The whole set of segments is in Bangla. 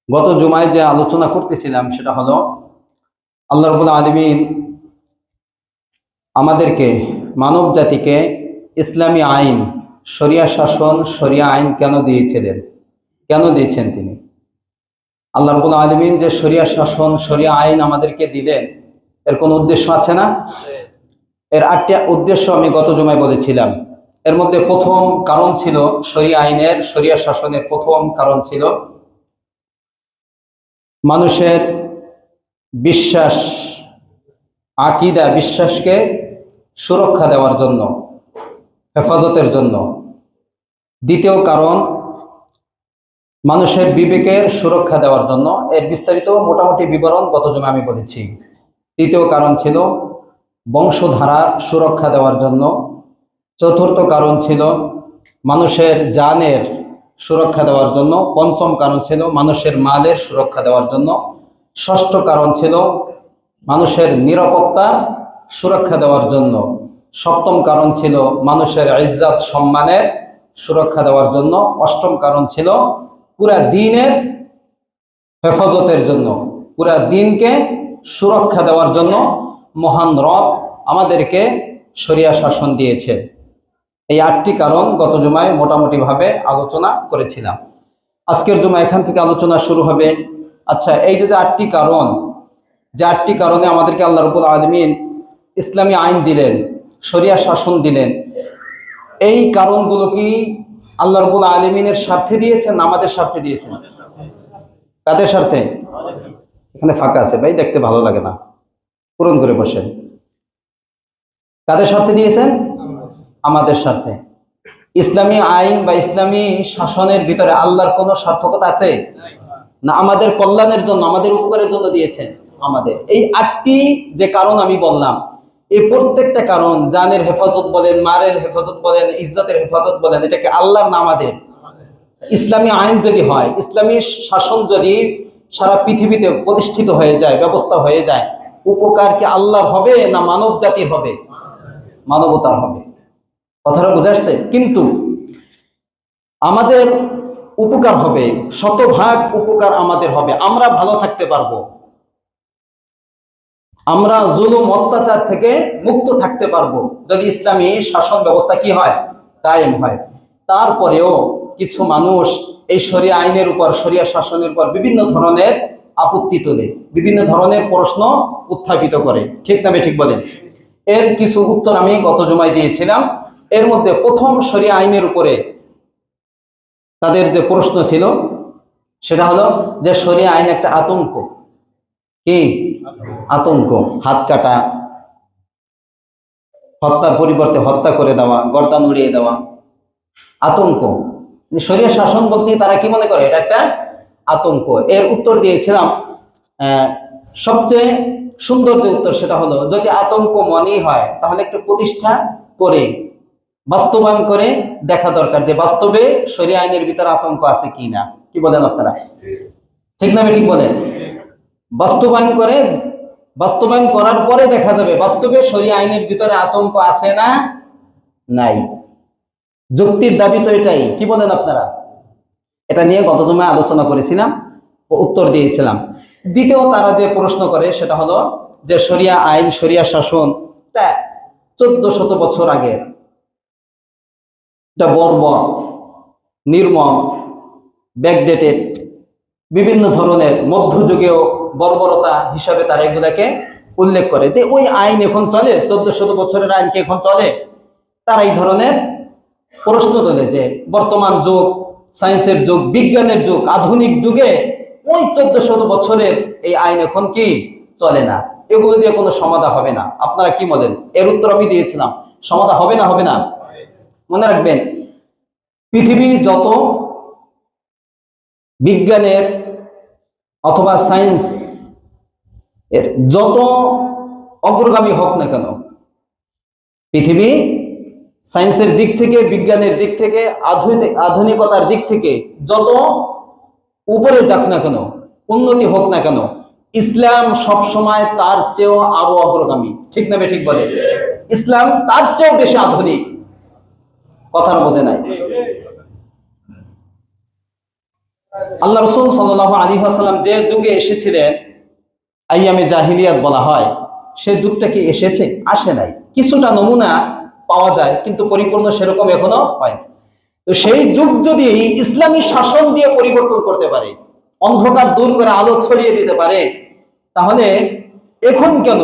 গত জুমায় যে আলোচনা করতেছিলাম সেটা হলো আল্লাহ রাব্বুল আলামিন আমাদেরকে মানব জাতিকে ইসলামী আইন, শরিয়া শাসন, শরিয়া আইন কেন দিয়েছেন তিনি। আল্লাহ রাব্বুল আলামিন যে শরিয়া শাসন, শরিয়া আইন আমাদেরকে দিলেন, এর কোনো উদ্দেশ্য আছে না? এর 8টি উদ্দেশ্য আমি গত জুমায় বলেছিলাম। এর মধ্যে প্রথম কারণ ছিল শরিয়া আইনের, শরিয়া শাসনের প্রথম কারণ ছিল মানুষের বিশ্বাস, আকীদা, বিশ্বাসকে সুরক্ষা দেওয়ার জন্য, হেফাজতের জন্য। দ্বিতীয় কারণ মানুষের বিবেকের সুরক্ষা দেওয়ার জন্য। এর বিস্তারিত মোটামুটি বিবরণ গত জমে আমি বলেছি। তৃতীয় কারণ ছিল বংশধারার সুরক্ষা দেওয়ার জন্য। চতুর্থ কারণ ছিল মানুষের জানের সুরক্ষা দেওয়ার জন্য। পঞ্চম কারণ ছিল মানুষের মালের সুরক্ষা দেওয়ার জন্য। ষষ্ঠ কারণ ছিল মানুষের নিরাপত্তার সুরক্ষা দেওয়ার জন্য। সপ্তম কারণ ছিল মানুষের ইজ্জত সম্মানের সুরক্ষা দেওয়ার জন্য। অষ্টম কারণ ছিল পুরা দ্বীনের হেফাজতের জন্য, পুরা দ্বীনকে সুরক্ষা দেওয়ার জন্য মহান রব আমাদেরকে শরিয়া শাসন দিয়েছে। এই 8টি কারণ গত জুমায় মোটামুটিভাবে আলোচনা করেছিলাম। আজকের জুমা এখান থেকে আলোচনা শুরু হবে। আচ্ছা, এই যে 8টি কারণ, যে 8টি কারণে আমাদেরকে আল্লাহ রাব্বুল আলামিন ইসলামী আইন দিলেন, শরিয়া শাসন দিলেন, এই কারণগুলো কি আল্লাহ রাব্বুল আলামিনের স্বার্থে দিয়েছেন না আমাদের স্বার্থে দিয়েছেন? কাদের স্বার্থে? এখানে ফাঁকা আছে ভাই, দেখতে ভালো লাগে না, পূরণ করে বসেন। কাদের স্বার্থে দিয়েছেন? আমাদের স্বার্থে। ইসলামী আইন বা ইসলামী শাসনের ভিতরে আল্লাহর কোনো সার্থকতা আছে না? আমাদের কল্যাণের জন্য, আমাদের উপকারের জন্য দিয়েছেন। আমাদের এই 8টি যে কারণ আমি বললাম, এই প্রত্যেকটা কারণ, জানের হেফাজত বলেন, মারের হেফাজত বলেন, ইজ্জতের হেফাজত বলেন, এটাকে আল্লাহর না আমাদের? ইসলামী আইন যদি হয়, ইসলামী শাসন যদি সারা পৃথিবীতে প্রতিষ্ঠিত হয়ে যায়, ব্যবস্থা হয়ে যায়, উপকার কি আল্লাহর হবে না মানব জাতির হবে? মানবতার হবে। কথাটা বুঝা আসছে? কিন্তু আমাদের উপকার হবে, শতভাগ উপকার আমাদের হবে। আমরা ভালো থাকতে পারবো, আমরা জুলুম অত্যাচার থেকে মুক্ত থাকতে পারবো যদি ইসলামী শাসন ব্যবস্থা কি হয়? কায়েম হয়। তারপরেও কিছু মানুষ এই শরিয়া আইনের উপর, শরিয়া শাসনের উপর বিভিন্ন ধরনের আপত্তি তোলে, বিভিন্ন ধরনের প্রশ্ন উত্থাপিত করে। ঠিক না ঠিক বলেন? এর কিছু উত্তর আমি গত জুমায় দিয়েছিলাম। এর মধ্যে প্রথম শরিয়া আইনের উপরে তাদের যে প্রশ্ন ছিল সেটা হলো যে শরিয়া আইন একটা আতঙ্ক। কি আতঙ্ক? হাত কাটা, হত্যার পরিবর্তে হত্যা করে দেওয়া, গর্দান উড়িয়ে দেওয়া, আতঙ্ক। শরিয়া শাসন বলতে তারা কি মনে করে? এটা একটা আতঙ্ক। এর উত্তর দিয়েছিলাম, সবচেয়ে সুন্দর যে উত্তর সেটা হলো, যদি আতঙ্ক মনেই হয় তাহলে একটু প্রতিষ্ঠা করে বাস্তবায়ন করে দেখা দরকার যে বাস্তবে শরিয়া আইনের ভিতরে আতঙ্ক আছে কি না। কি বলেন আপনারা? ঠিক না ঠিক বলেন? বাস্তবায়ন করার পরে দেখা যাবে বাস্তবে শরিয়া আইনের ভিতরে আতঙ্ক আছে না নাই। যুক্তির দাবি তো এটাই। কি বলেন আপনারা? এটা নিয়ে গত জুমায় আলোচনা করেছিলাম ও উত্তর দিয়েছিলাম। দ্বিতীয় তারা যে প্রশ্ন করে সেটা হলো যে শরিয়া আইন, শরিয়া শাসন 1400 বছর আগের, এটা বর্বর, নির্মম, ব্যাকডেটেড, বিভিন্ন ধরনের মধ্যযুগীয় বর্বরতা হিসাবে তারা এগুলাকে উল্লেখ করে যে ওই আইন এখন চলে, 1400 বছরের আইন কি এখন চলে? তারা এই ধরনের প্রশ্ন তোলে যে বর্তমান যুগ, সায়েন্সের যুগ, বিজ্ঞানের যুগ, আধুনিক যুগে ওই 1400 বছরের এই আইন এখন কি চলে না? এগুলো দিয়ে কোনো সমাধান হবে না। আপনারা কি বলেন? এর উত্তর আমি দিয়েছিলাম, সমাধান হবে না, হবে না? মনে রাখবেন, পৃথিবী যত বিজ্ঞানের অথবা সায়েন্স এর যত অগ্রগামী হোক না কেন, পৃথিবী সায়েন্সের দিক থেকে, বিজ্ঞানের দিক থেকে, আধুনিকতার দিক থেকে যত উপরে যাক না কেন, উন্নতি হোক না কেন, ইসলাম সবসময় তার চেয়েও আরো অগ্রগামী। ঠিক না ঠিক বলে? ইসলাম তার চেয়েও বেশি আধুনিক। কথাটা বোঝে নাই? আল্লাহ রাসূল সাল্লাল্লাহু আলাইহি ওয়াসাল্লাম যে যুগে এসেছিলেন, আইয়ামে জাহিলিয়াত বলা হয়, সেই যুগটা কি এসেছে? আসে নাই। কিছুটা নমুনা পাওয়া যায়, কিন্তু পরিপূর্ণ সেরকম এখনো হয়নি। তো সেই যুগ যদি ইসলামী শাসন দিয়ে পরিবর্তন করতে পারে, অন্ধকার দূর করে আলো ছড়িয়ে দিতে পারে, তাহলে এখন কেন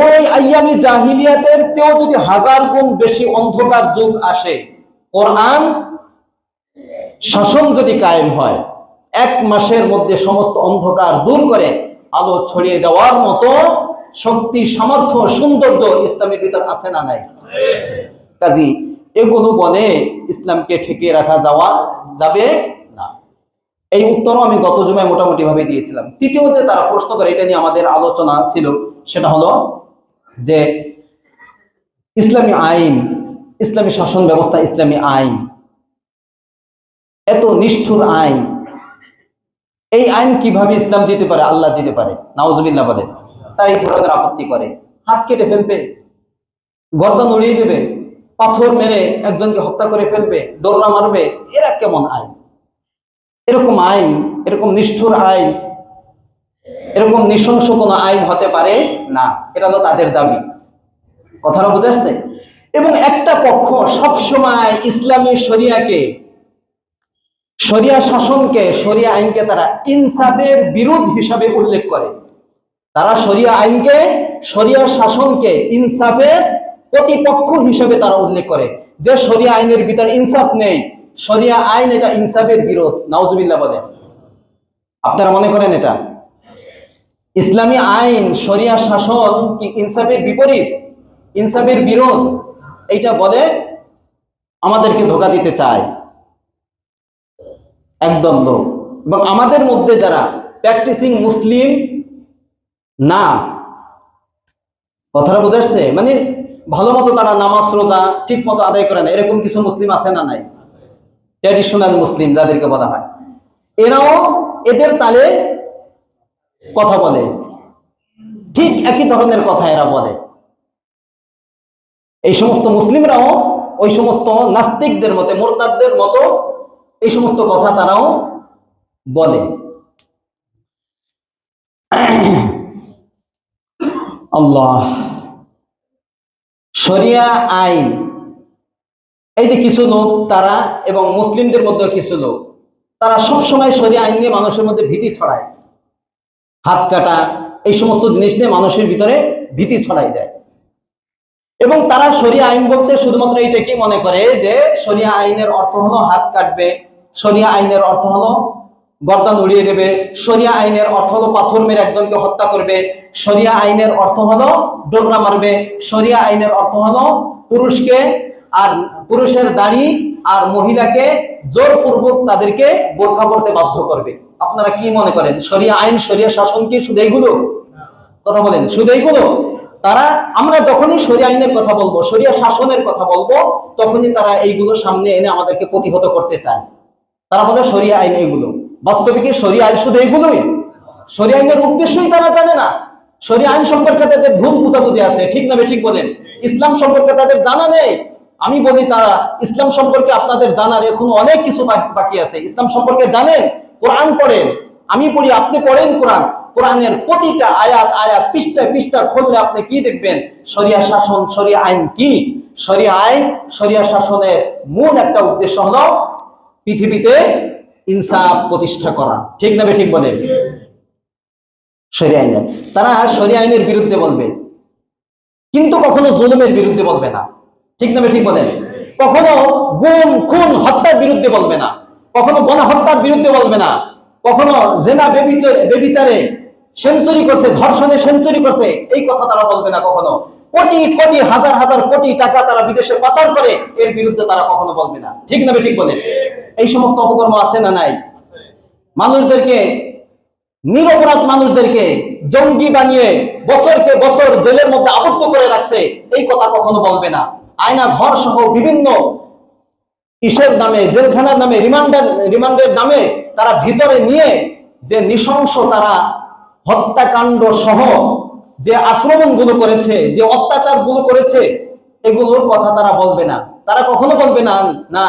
ওই আইয়ামে জাহিলিয়াতের চেয়েও যদি 1000 গুণ বেশি অন্ধকার যুগ আসে, কোরআন শাসন যদি কায়েম হয়, 1 মাসের মধ্যে সমস্ত অন্ধকার দূর করে আলো ছড়িয়ে দেওয়ার মতো শক্তি, সামর্থ্য, সৌন্দর্য ইসলামের ভিতর আছে না নাই? কাজী এগুলো বলে ইসলামকে ঠেকিয়ে রাখা যাবে না। এই উত্তরও আমি গত জুমায় মোটামুটি ভাবে দিয়েছিলাম। তৃতীয় যে তারা প্রশ্ন করে, এটা নিয়ে আমাদের আলোচনা ছিল, সেটা হলো যে ইসলামী আইন, ইসলামী শাসন ব্যবস্থা, ইসলামী আইন, এত নিষ্ঠুর আইন, এই আইন কিভাবে ইসলাম দিতে পারে, আল্লাহ দিতে পারে? নাউজুবিল্লাহ বলে। তারা এই ধরনের আপত্তি করে। হাত কেটে ফেলবে, গর্দন উড়িয়ে দেবে, পাথর মেরে একজনকে হত্যা করে ফেলবে, দৌড়া মারবে, এরা কেমন আইন? এরকম আইন, এরকম নিষ্ঠুর আইন, এরকম নৃশংস কোনো আইন হতে পারে না। এটা হলো তাদের দাবি। কথাটা বুঝাচ্ছে? এবং একটা পক্ষ সবসময় ইসলামী শরিয়াকে, শরিয়া শাসনকে, শরিয়া আইনকে তারা ইনসাফের বিরোধ হিসাবে উল্লেখ করে। তারা শরিয়া আইনকে, শরিয়া শাসনকে ইনসাফের প্রতিপক্ষ হিসাবে তারা উল্লেখ করে, যে শরিয়া আইনের ভিতরে ইনসাফ নেই, শরিয়া আইন এটা ইনসাফের বিরোধ। নাউজুবিল্লাহ বলে। আপনারা মনে করেন এটা ইসলামী আইন, শরিয়া শাসন কি ইনসাফের বিপরীত, ইনসাফের বিরোধ? এইটা বলে আমাদেরকে ধোঁকা দিতে চায় একদল লোক। এবং আমাদের মধ্যে যারা প্র্যাকটিসিং মুসলিম না, কথাটা বোঝাচ্ছে, মানে ভালো মতো তারা নামাজ রোজা ঠিক মতো আদায় করে না, এরকম কিছু মুসলিম আছে না নাই? ট্র্যাডিশনাল মুসলিম যাদেরকে বলা হয়, এরাও এদের তালে কথা বলে, ঠিক একই ধরনের কথা এরা বলে। এই সমস্ত মুসলিমরাও ওই সমস্ত নাস্তিকদের মতো, মুরতাদদের মতো এই সমস্ত কথা তারাও বলে। আল্লাহ, শরিয়া আইন, এই যে কিছু লোক তারা, এবং মুসলিমদের মধ্যে কিছু লোক, তারা সবসময় শরিয়া আইন নিয়ে মানুষের মধ্যে ভীতি ছড়ায়, হাত কাটা এই সমস্ত জিনিস নিয়ে মানুষের ভিতরে ভীতি ছড়াই দেয়। এবং তারা শরিয়া আইন বলতে শুধুমাত্র এইটাকেই মনে করে যে শরিয়া আইনের অর্থ হলো হাত কাটবে, শরিয়া আইনের অর্থ হলো গর্দান উড়িয়ে দেবে, শরিয়া আইনের অর্থ হলো পাথর মেরে একজনকে হত্যা করবে, শরিয়া আইনের অর্থ হলো ডোররা মারবে, শরিয়া আইনের অর্থ হলো পুরুষকে আর পুরুষের দাড়ি আর মহিলাকে জোরপূর্বক তাদেরকে বোরকা পরতে বাধ্য করবে। আপনারা কি মনে করেন শরিয়া আইন, শরিয়া শাসন কি শুধু এইগুলো? কথা বলেন, শুধু এইগুলো? তারা, আমরা যখনই শরিয়া আইনের কথা বলবো, শরিয়া শাসনের কথা বলবো, তখনই তারা এইগুলো সামনে এনে আমাদেরকে প্রতিহত করতে চায়। তারা বলে শরিয়া আইন এইগুলো। বাস্তবিক শরিয়া আইন শুধু এইগুলোই? শরিয়া আইনের উদ্দেশ্যই তারা জানে না। শরিয়া আইন সম্পর্কে তাদের ভুল বুঝাবুঝি আছে, ঠিক না ঠিক বলেন? ইসলাম সম্পর্কে তাদের জানা নেই। আমি বলি, তারা ইসলাম সম্পর্কে আপনাদের জানার এখনো অনেক কিছু বাকি আছে। ইসলাম সম্পর্কে জানেন, কোরআন পড়েন, আমি পড়ি, আপনি পড়েন কোরআন। কোরআনের প্রতিটা আয়াত আয়াত, পৃষ্ঠা পৃষ্ঠা খুললে আপনি কি দেখবেন? শরিয়া শাসন, শরিয়া আইন কি? শরিয়া আইন, শরিয়া শাসনের মূল একটা উদ্দেশ্য হলো পৃথিবীতে ইনসাফ প্রতিষ্ঠা করা, ঠিক না ঠিক বলেন? শরিয়া আইনের, তারা শরিয়া আইনের বিরুদ্ধে বলবে, কিন্তু কখনো জুলুমের বিরুদ্ধে বলবে না, ঠিক না ঠিক বলেন? কখনো গুম খুন হত্যার বিরুদ্ধে বলবে না, কখনো গণহত্যার বিরুদ্ধে বলবে না, কখনো জেনা বেবিচারে সেঞ্চুরি করছে, ধর্ষণে সেঞ্চুরি করছে, এই কথা তারা বলবে না কখনো। কোটি কোটি হাজার হাজার কোটি টাকা তারা বিদেশে পাচার করে, এর বিরুদ্ধে তারা কখনো বলবে না, ঠিক না ঠিক বলেন? এই সমস্ত অপকর্ম আছে না নাই? মানুষদেরকে, নিরপরাধ মানুষদেরকে জঙ্গি বানিয়ে বছরকে বছর জেলের মধ্যে আবদ্ধ করে রাখছে, এই কথা কখনো বলবে না। আয়না ঘর সহ বিভিন্ন ইসের নামে, জেলখানার নামে, রিমান্ডের নামে তারা ভিতরে নিয়ে যে নৃশংস তারা হত্যাকাণ্ড সহ যে আক্রমণগুলো করেছে, যে অত্যাচারগুলো করেছে, এগুলোর কথা তারা বলবে না। তারা কখনো বলবে না, না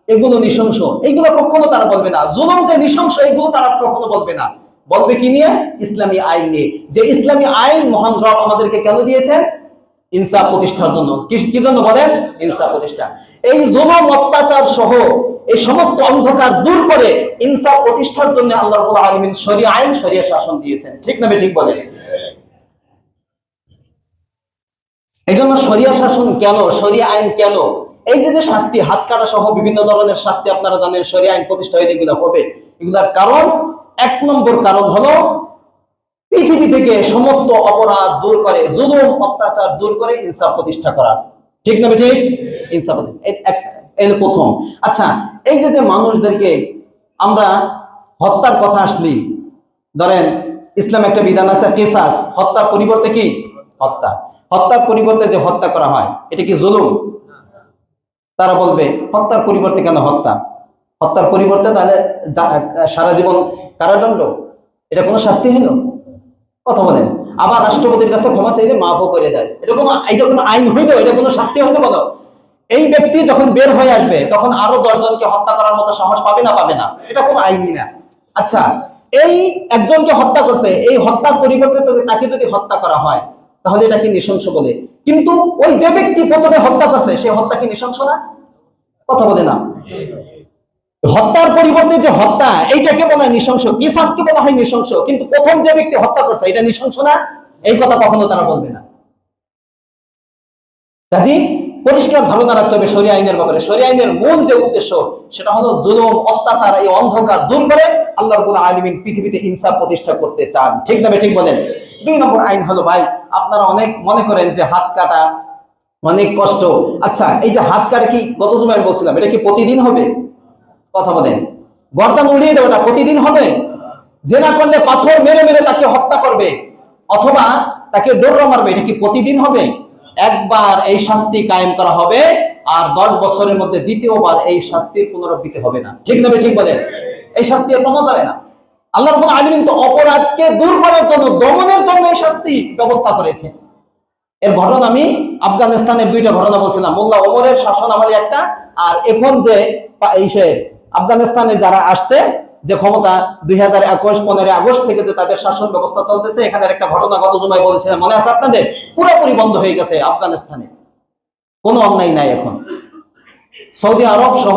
এগুলো নৃশংস, এইগুলো কখনো তারা বলবে না। জুলুম যে নৃশংস এগুলো তারা কখনো বলবে না। বলবে কি নিয়ে? ইসলামী আইন নিয়ে। যে ইসলামী আইন মহান রব আমাদেরকে কেন দিয়েছেন? ইনসাফ প্রতিষ্ঠার জন্য। কি জন্য বলেন? ইনসাফ প্রতিষ্ঠা। এই জুলুম অত্যাচার সহ এই সমস্ত অন্ধকার দূর করে ইনসাফ প্রতিষ্ঠার জন্য আল্লাহ রাব্বুল আলামিন শরীয়ত আইন, শরীয়ত শাসন দিয়েছেন। ঠিক না ঠিক বলেন? এই জন্য শরীয়ত শাসন কেন, শরীয়ত আইন কেন? এই যে শাস্তি, হাত কাটা সহ বিভিন্ন ধরনের শাস্তি আপনারা জানেন, শরীয়ত আইন প্রতিষ্ঠা হয়ে এগুলো হবে। এগুলার কারণ, এক নম্বর কারণ হলো পৃথিবী থেকে সমস্ত অপরাধ দূর করে, জুলুম অত্যাচার দূর করে ইনসাফ প্রতিষ্ঠা করা। ঠিক না ঠিক? ইনসাফ এর প্রথম। আচ্ছা, এই যে মানুষদেরকে আমরা হত্যার কথা আসলি, ধরেন ইসলাম একটা বিধান আছে কিসাস, হত্যার পরিবর্তে কি? হত্যা। হত্যার পরিবর্তে যে হত্যা করা হয় এটা কি জুলুম? তারা বলবে হত্যার পরিবর্তে কেন হত্যা? হত্যার পরিবর্তে তাহলে সারা জীবন কারাদণ্ড, এটা কোনো শাস্তি হলো? কথা বলেন। আবার রাষ্ট্রপতির কাছে ক্ষমা চাইলে মাফও করে দেয়, এটা কোনো আইন হইলো? এটা কোনো শাস্তি হইলো? বলো। এই ব্যক্তি যখন বের হয়ে আসবে তখন আরো 10 জনকে হত্যা করার মতো সাহস পাবে না? পাবে না? এটা কোনো আইনই না। আচ্ছা, এই একজনকে হত্যা করছে, এই হত্যার পরিবর্তে তাকে যদি হত্যা করা হয় তাহলে এটা কি নৃশংস বলে? কিন্তু ওই যে ব্যক্তি প্রথমে হত্যা করছে সে হত্যা কি নৃশংস না? কথা বলে না। হত্যার পরিবর্তে যে হত্যা, এইটাকে বলা হয় নৃশংস, কিসাসকে বলা হয় নৃশংস। কিন্তু প্রথম যে ব্যক্তি হত্যা করছে এটা নৃশংস না? এই কথা কখনো তারা বলবে না। কাজী পরিষ্কার ধারণা রাখতে হবে শরীয়ত আইনের ব্যাপারে। শরীয়ত আইনের মূল যে উদ্দেশ্য সেটা হলো জুলুম অত্যাচার এই অন্ধকার দূর করে আল্লাহ রাব্বুল আলামিন পৃথিবীতে ইনসাফ প্রতিষ্ঠা করতে চান। ঠিক না ঠিক বলেন? 2 নম্বর আইন হলো, ভাই আপনারা অনেক মনে করেন যে হাত কাটা অনেক কষ্ট। আচ্ছা, এই যে হাত কাটা কি গত জুমায় বলছিলাম, এটা কি প্রতিদিন হবে? কথা বলেন। গর্দান উড়িয়ে দেওয়াটা প্রতিদিন হবে? জেনা করলে পাথর মেরে মেরে তাকে হত্যা করবে অথবা তাকে ডোররা মারবে, এটা কি প্রতিদিন হবে? একবার এই শাস্তি কায়েম করা হবে আর 10 বছরের মধ্যে দ্বিতীয়বার এই শাস্তির পুনরাবৃত্তি হবে না। ঠিক না ঠিক বলেন? এই শাস্তি আর পাওয়া যাবে না। আল্লাহ রাব্বুল আলামিন তো অপরাধকে দূর করার জন্য, দমনের জন্য এই শাস্তি ব্যবস্থা করেছে। এর ঘটনা আমি আফগানিস্তানের 2টা ঘটনা বলছিলাম। মোল্লা ওমরের শাসন আমলে একটা, আর এখন যে আফগানিস্তানে যারা আসছে যে ক্ষমতা 2021 15 আগস্ট থেকে যে তাদের শাসন ব্যবস্থা চলতেছে, এখানের একটা ঘটনা গত জুমায় বলেছিলাম, মনে আছে আপনাদের? পুরোপুরি বন্ধ হয়ে গেছে আফগানিস্তানে, কোনো অন্যায় নাই এখন। সৌদি আরব সহ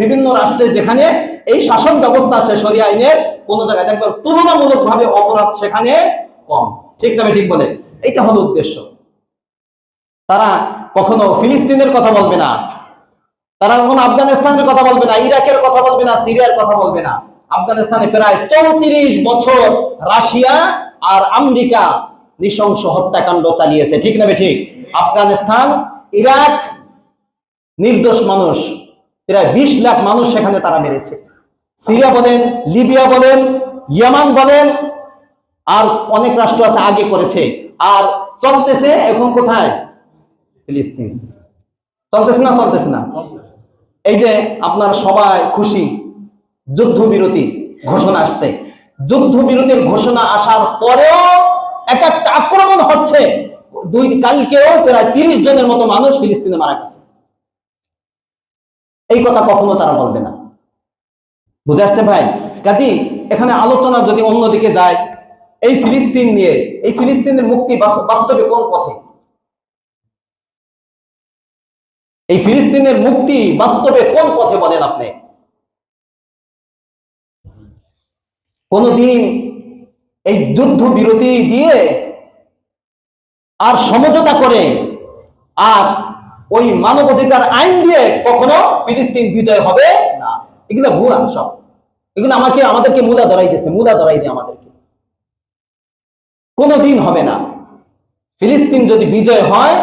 বিভিন্ন রাষ্ট্রে যেখানে এই শাসন ব্যবস্থা আছে শরিয়া আইনের, কোন জায়গায় দেখবেন তুলনামূলকভাবে অপরাধ সেখানে কম। ঠিক না ঠিক বলে? এটা হলো উদ্দেশ্য। তারা কখনো ফিলিস্তিনের কথা বলবে না, তারা কখনো আফগানিস্তানের কথা বলবে না, ইরাকের কথা বলবে না, সিরিয়ার কথা বলবে না। আফগানিস্তানে প্রায় 34 বছর রাশিয়া আর আমেরিকা নৃশংস হত্যাকাণ্ড চালিয়েছে। ঠিক না ঠিক? আফগানিস্তান, ইরাক, নির্দোষ মানুষ প্রায় 20 লাখ মানুষ সেখানে তারা মেরেছে। সিরিয়া বলেন, লিবিয়া বলেন, ইয়েমান বলেন, আর অনেক রাষ্ট্র আছে আগে করেছে। আর চলতেছে এখন কোথায়? ফিলিস্তিন। চলতেছে না? চলতেছে না? এই যে আপনারা সবাই খুশি, যুদ্ধবিরতি ঘোষণা আসছে। যুদ্ধবিরতির ঘোষণা আসার পরেও এক একটা আক্রমণ হচ্ছে। কালকেও প্রায় 30 জনের মতো মানুষ ফিলিস্তিনে মারা গেছে। এই কথা কখনো তারা বলবে না। বুঝে আসছে ভাই? কাজী এখানে আলোচনা যদি অন্যদিকে যায়, এই ফিলিস্তিন নিয়ে, এই ফিলিস্তিনের মুক্তি বাস্তবে কোন পথে? এই ফিলিস্তিনের মুক্তি বাস্তবে কোন পথে বলেন আপনি? কোনদিন এই যুদ্ধ বিরতি দিয়ে আর সমঝোতা করে আর ওই মানবাধিকার আইন দিয়ে কখনো ফিলিস্তিন বিজয় হবে না। এগুলো ভুয়া সব। এগুলো আমাদেরকে মূলা ধরাই দিয়েছে, মূলা ধরাই দিয়ে আমাদেরকে। কোনদিন হবে না। ফিলিস্তিন যদি বিজয় হয়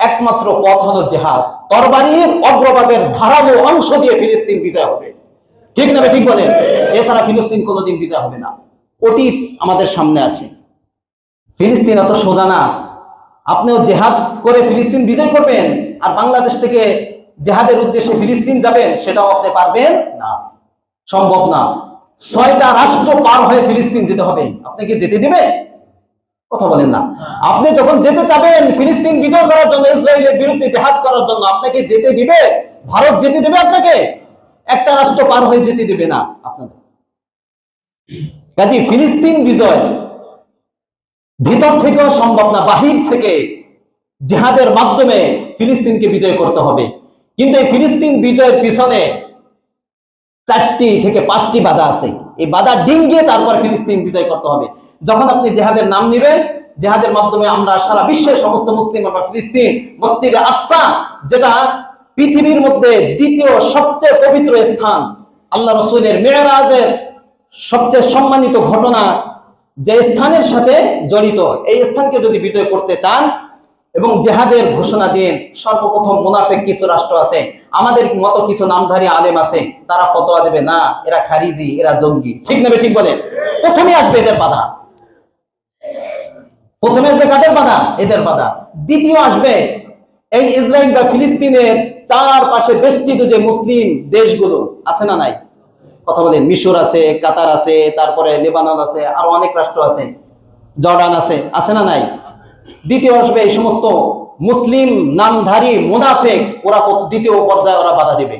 একমাত্র পথ হলো জিহাদ। তরবারির অগ্রভাগের ধারালো অংশ দিয়ে ফিলিস্তিন বিজয় হবে। ঠিক না ঠিক বলেন? এছাড়া ফিলিস্তিন কোনোদিন বিজয় হবে না। অতীত আমাদের সামনে আছে। ফিলিস্তিন এত সোজা না। আপনিও জেহাদ করে ফিলিস্তিন বিজয় করবেন আর বাংলাদেশ থেকে জেহাদের উদ্দেশ্যে ফিলিস্তিন যাবেন, সেটাও আপনি পারবেন না, সম্ভব না। 6টা রাষ্ট্র পার হয়ে ফিলিস্তিন যেতে হবে। আপনি কি যেতে দিবে? কথা বলেন না। আপনি যখন যেতে চাবেন ফিলিস্তিন বিজয় করার জন্য, ইসরায়েলের বিরুদ্ধে জেহাদ করার জন্য, আপনাকে যেতে দিবে? ভারত যেতে দেবে আপনাকে? একটা রাষ্ট্র পার হয়ে যেতে দেবে না আপনাদের। কাজে ফিলিস্তিন বিজয় ভিতর থেকেও সম্ভব না, বাহির থেকে জিহাদের মাধ্যমে ফিলিস্তিনকে বিজয় করতে হবে। কিন্তু এই ফিলিস্তিন বিজয়ের পিছনে 4টি থেকে 5টি বাধা আছে। এই বাধা ডিঙ্গিয়ে তারপর ফিলিস্তিন বিজয় করতে হবে। যখন আপনি জিহাদের নাম নেবেন, জিহাদের মাধ্যমে আমরা সারা বিশ্বের সমস্ত মুসলিম আমরা ফিলিস্তিন, মসজিদে আকসা, যেটা পৃথিবীর মধ্যে দ্বিতীয় সবচেয়ে পবিত্র স্থান, আল্লাহ রাসূলের মেরাজের সবচেয়ে সম্মানিত ঘটনা যে স্থানের সাথে জড়িত, এই স্থানকে যদি বিজয় করতে চান এবং জিহাদের ঘোষণা দিন, সর্বপ্রথম মুনাফিক কিছু রাষ্ট্র আছে, আমাদের মতো কিছু নামধারী আলেম আছে, তারা ফতোয়া দেবে না এরা খারিজি, এরা জঙ্গি। ঠিক নেবে ঠিক বলে প্রথমে আসবে এদের বাধা। প্রথমে আসবে কাদের বাধা? এদের বাধা। দ্বিতীয় আসবে এই ইসরায়েল বা ফিলিস্তিনের চারপাশে বেষ্টিত যে মুসলিম দেশগুলো আছে না নাই, কথা বলেন, মিশর আছে, কাতার আছে, তারপরে লেবানন আছে, আরো অনেক রাষ্ট্র আছে, জর্ডান আছে, আছে না নাই। দ্বিতীয় আসবে এই সমস্ত মুসলিম নামধারী মুনাফিক, ওরা দ্বিতীয় পর্যায়ে ওরা বাধা দিবে,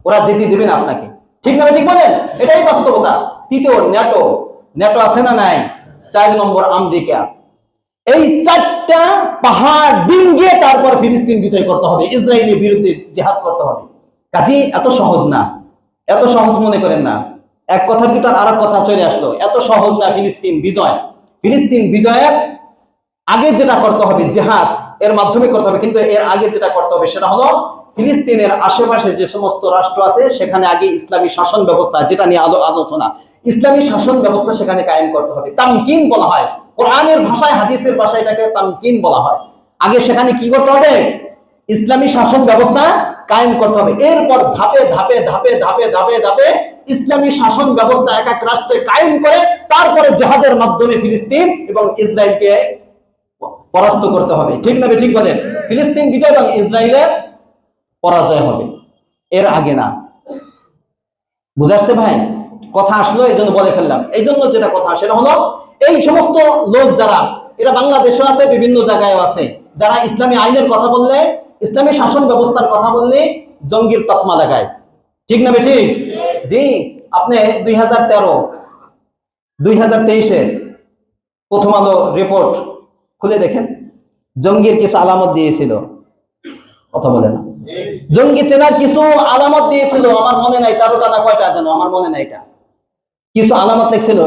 ওরা যেতে দিবে না আপনাকে। ঠিক না ঠিক বলেন? এটাই বাস্তবতা। তৃতীয় ন্যাটো, ন্যাটো আছে না নাই। 4 নম্বর আমেরিকা। এই 4টা পাহাড় ডিঙ্গিয়ে তারপর ফিলিস্তিন বিজয় করতে হবে, ইসরায়েলের বিরুদ্ধে জিহাদ করতে হবে। কাজে এত সহজ না, এত সহজ মনে করেন না। এক কথার ভিতর আর এক কথা চলে আসলো, এত সহজ না ফিলিস্তিন বিজয়। ফিলিস্তিন বিজয়ের আগে যেটা করতে হবে জিহাদ, এর মাধ্যমে করতে হবে, কিন্তু এর আগে যেটা করতে হবে সেটা হলো ফিলিস্তিনের আশেপাশে যে সমস্ত রাষ্ট্র আছে সেখানে আগে ইসলামী শাসন ব্যবস্থা, যেটা নিয়ে আলোচনা, ইসলামী শাসন ব্যবস্থা সেখানে কায়েম করতে হবে। তামকিন বলা হয়, কোরআনের ভাষায়, হাদিসের ভাষায় এটাকে তামকিন বলা হয়। আগে সেখানে কি করতে হবে? ইসলামী শাসন ব্যবস্থা কায়েম করতে হবে। এরপর ধাপে ধাপে ধাপে ধাপে ধাপে ধাপে ইসলামী শাসন ব্যবস্থা এক এক রাষ্ট্রে কায়েম করে তারপরে জিহাদের মাধ্যমে ফিলিস্তিন এবং ইসরায়েলকে পরাস্ত করতে হবে। ঠিক না ঠিক বলেন? ফিলিস্তিন বিজয় এবং ইসরায়েলের পরাজয় হবে, এর আগে না। বুঝাচ্ছে ভাই? কথা আসলো এই জন্য বলে ফেললাম। এই জন্য যেটা কথা সেটা হলো এই সমস্ত লোক যারা, এরা বাংলাদেশে আছে, বিভিন্ন জায়গায় আছে, যারা ইসলামী আইনের কথা বললে, ইসলামী শাসন ব্যবস্থার কথা বললে জঙ্গির তকমা লাগায়। ঠিক না ঠিক? জি, আপনি 2023-এর প্রথম আলো রিপোর্ট খুলে দেখেন, জঙ্গির কিছু আলামত দিয়েছিল, কথা বলে না, জঙ্গি চেনার কিছু আলামত দিয়েছিল, আমার মনে নাই 13টা না কয়টা যেন, আমার মনে নাই, এটা কিছু আলামত লিখছিল,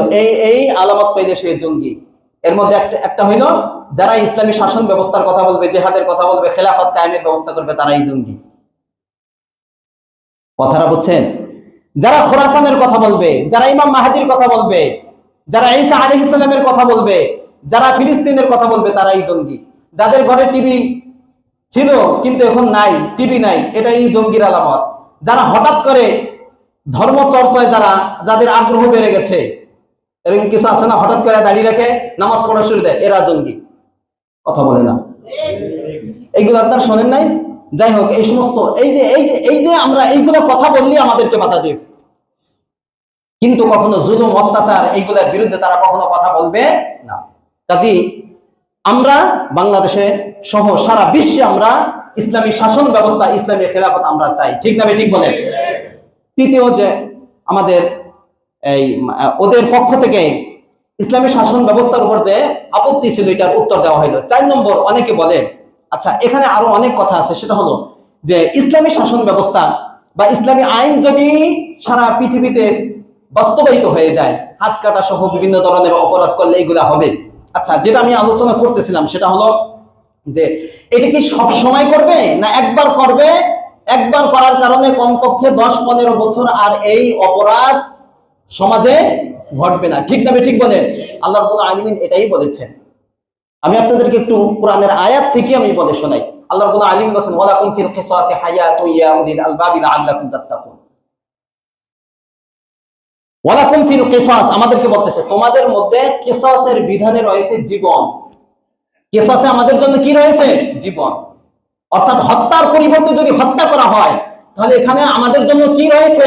এই আলামত পেলে সে জঙ্গি। এর মধ্যে একটা হইল যারা ইসলামী শাসন ব্যবস্থার কথা বলবে, জিহাদের কথা বলবে, খেলাফত কায়েমের ব্যবস্থা করবে, তারাই জঙ্গি। কথাটা বুঝছেন? যারা খোরাসানের কথা বলবে, যারা ইমাম মাহাদির কথা বলবে, যারা ঈসা আলাইহিস সালামের কথা বলবে, যারা ফিলিস্তিনের কথা বলবে, তারাই জঙ্গি। যাদের ঘরে টিভি ছিল কিন্তু এখন নাই, টিভি নাই, এটাই জঙ্গির আলামত। যারা হঠাৎ করে ধর্ম চর্চায় যাদের আগ্রহ বেড়ে গেছে, এরকম কিছু আছে না, হঠাৎ করে দাঁড়িয়ে রেখে নামাজ পড়া শুরু দেয়, এরা জঙ্গি। কথা বলে না? এইগুলো আপনারা শোনেন নাই? যাই হোক, এই সমস্ত এই যে আমরা এইগুলো কথা বললে আমাদেরকে বাধা দেব, কিন্তু কখনো জুলুম অত্যাচার এইগুলোর বিরুদ্ধে তারা কখনো কথা বলবে না। কাজী আমরা বাংলাদেশে সহ সারা বিশ্বে আমরা ইসলামী শাসন ব্যবস্থা, ইসলামী খেলাফত আমরা চাই। ঠিক না ঠিক বলে? তৃতীয় যে আমাদের এই ওদের পক্ষ থেকে ইসলামী শাসন ব্যবস্থার উপর যে আপত্তি ছিল, এটার উত্তর দেওয়া হইল। 4 নম্বর, অনেকে বলে, আচ্ছা এখানে আরো অনেক কথা আছে, সেটা হলো যে ইসলামী শাসন ব্যবস্থা বা ইসলামী আইন যদি সারা পৃথিবীতে বাস্তবায়িত হয়ে যায়, হাত কাটা সহ বিভিন্ন ধরনের অপরাধ করলে এগুলা হবে। আচ্ছা, যেটা আমি আলোচনা করতেছিলাম সেটা হলো যে এটা কি সব সময় করবে না একবার করবে, একবার করার কারণে কমপক্ষে 10-15 বছর আর এই অপরাধ সমাজে ঘটবে না। ঠিক না ঠিক বলে? আল্লাহ রাব্বুল আলামিন এটাই বলেছেন। আমি আপনাদেরকে একটু কোরআনের আয়াত থেকে আমি বলে শোনাই। আল্লাহ রাব্বুল আলামিন বলেছেন, ওয়ালাকুম ফিল কিসাসি হায়াতুন ইয়া উলিল আলবাবি লাআল্লাকুম তাত্তাকুন। ওয়ালাকুম ফিল কিসাস, আমাদেরকে বলতেছে তোমাদের মধ্যে কিসাসের বিধানে রয়েছে জীবন। কিসাসে আমাদের জন্য কি রয়েছে? জীবন। অর্থাৎ হত্যার পরিবর্তে যদি হত্যা করা হয়, তাহলে এখানে আমাদের জন্য কি রয়েছে?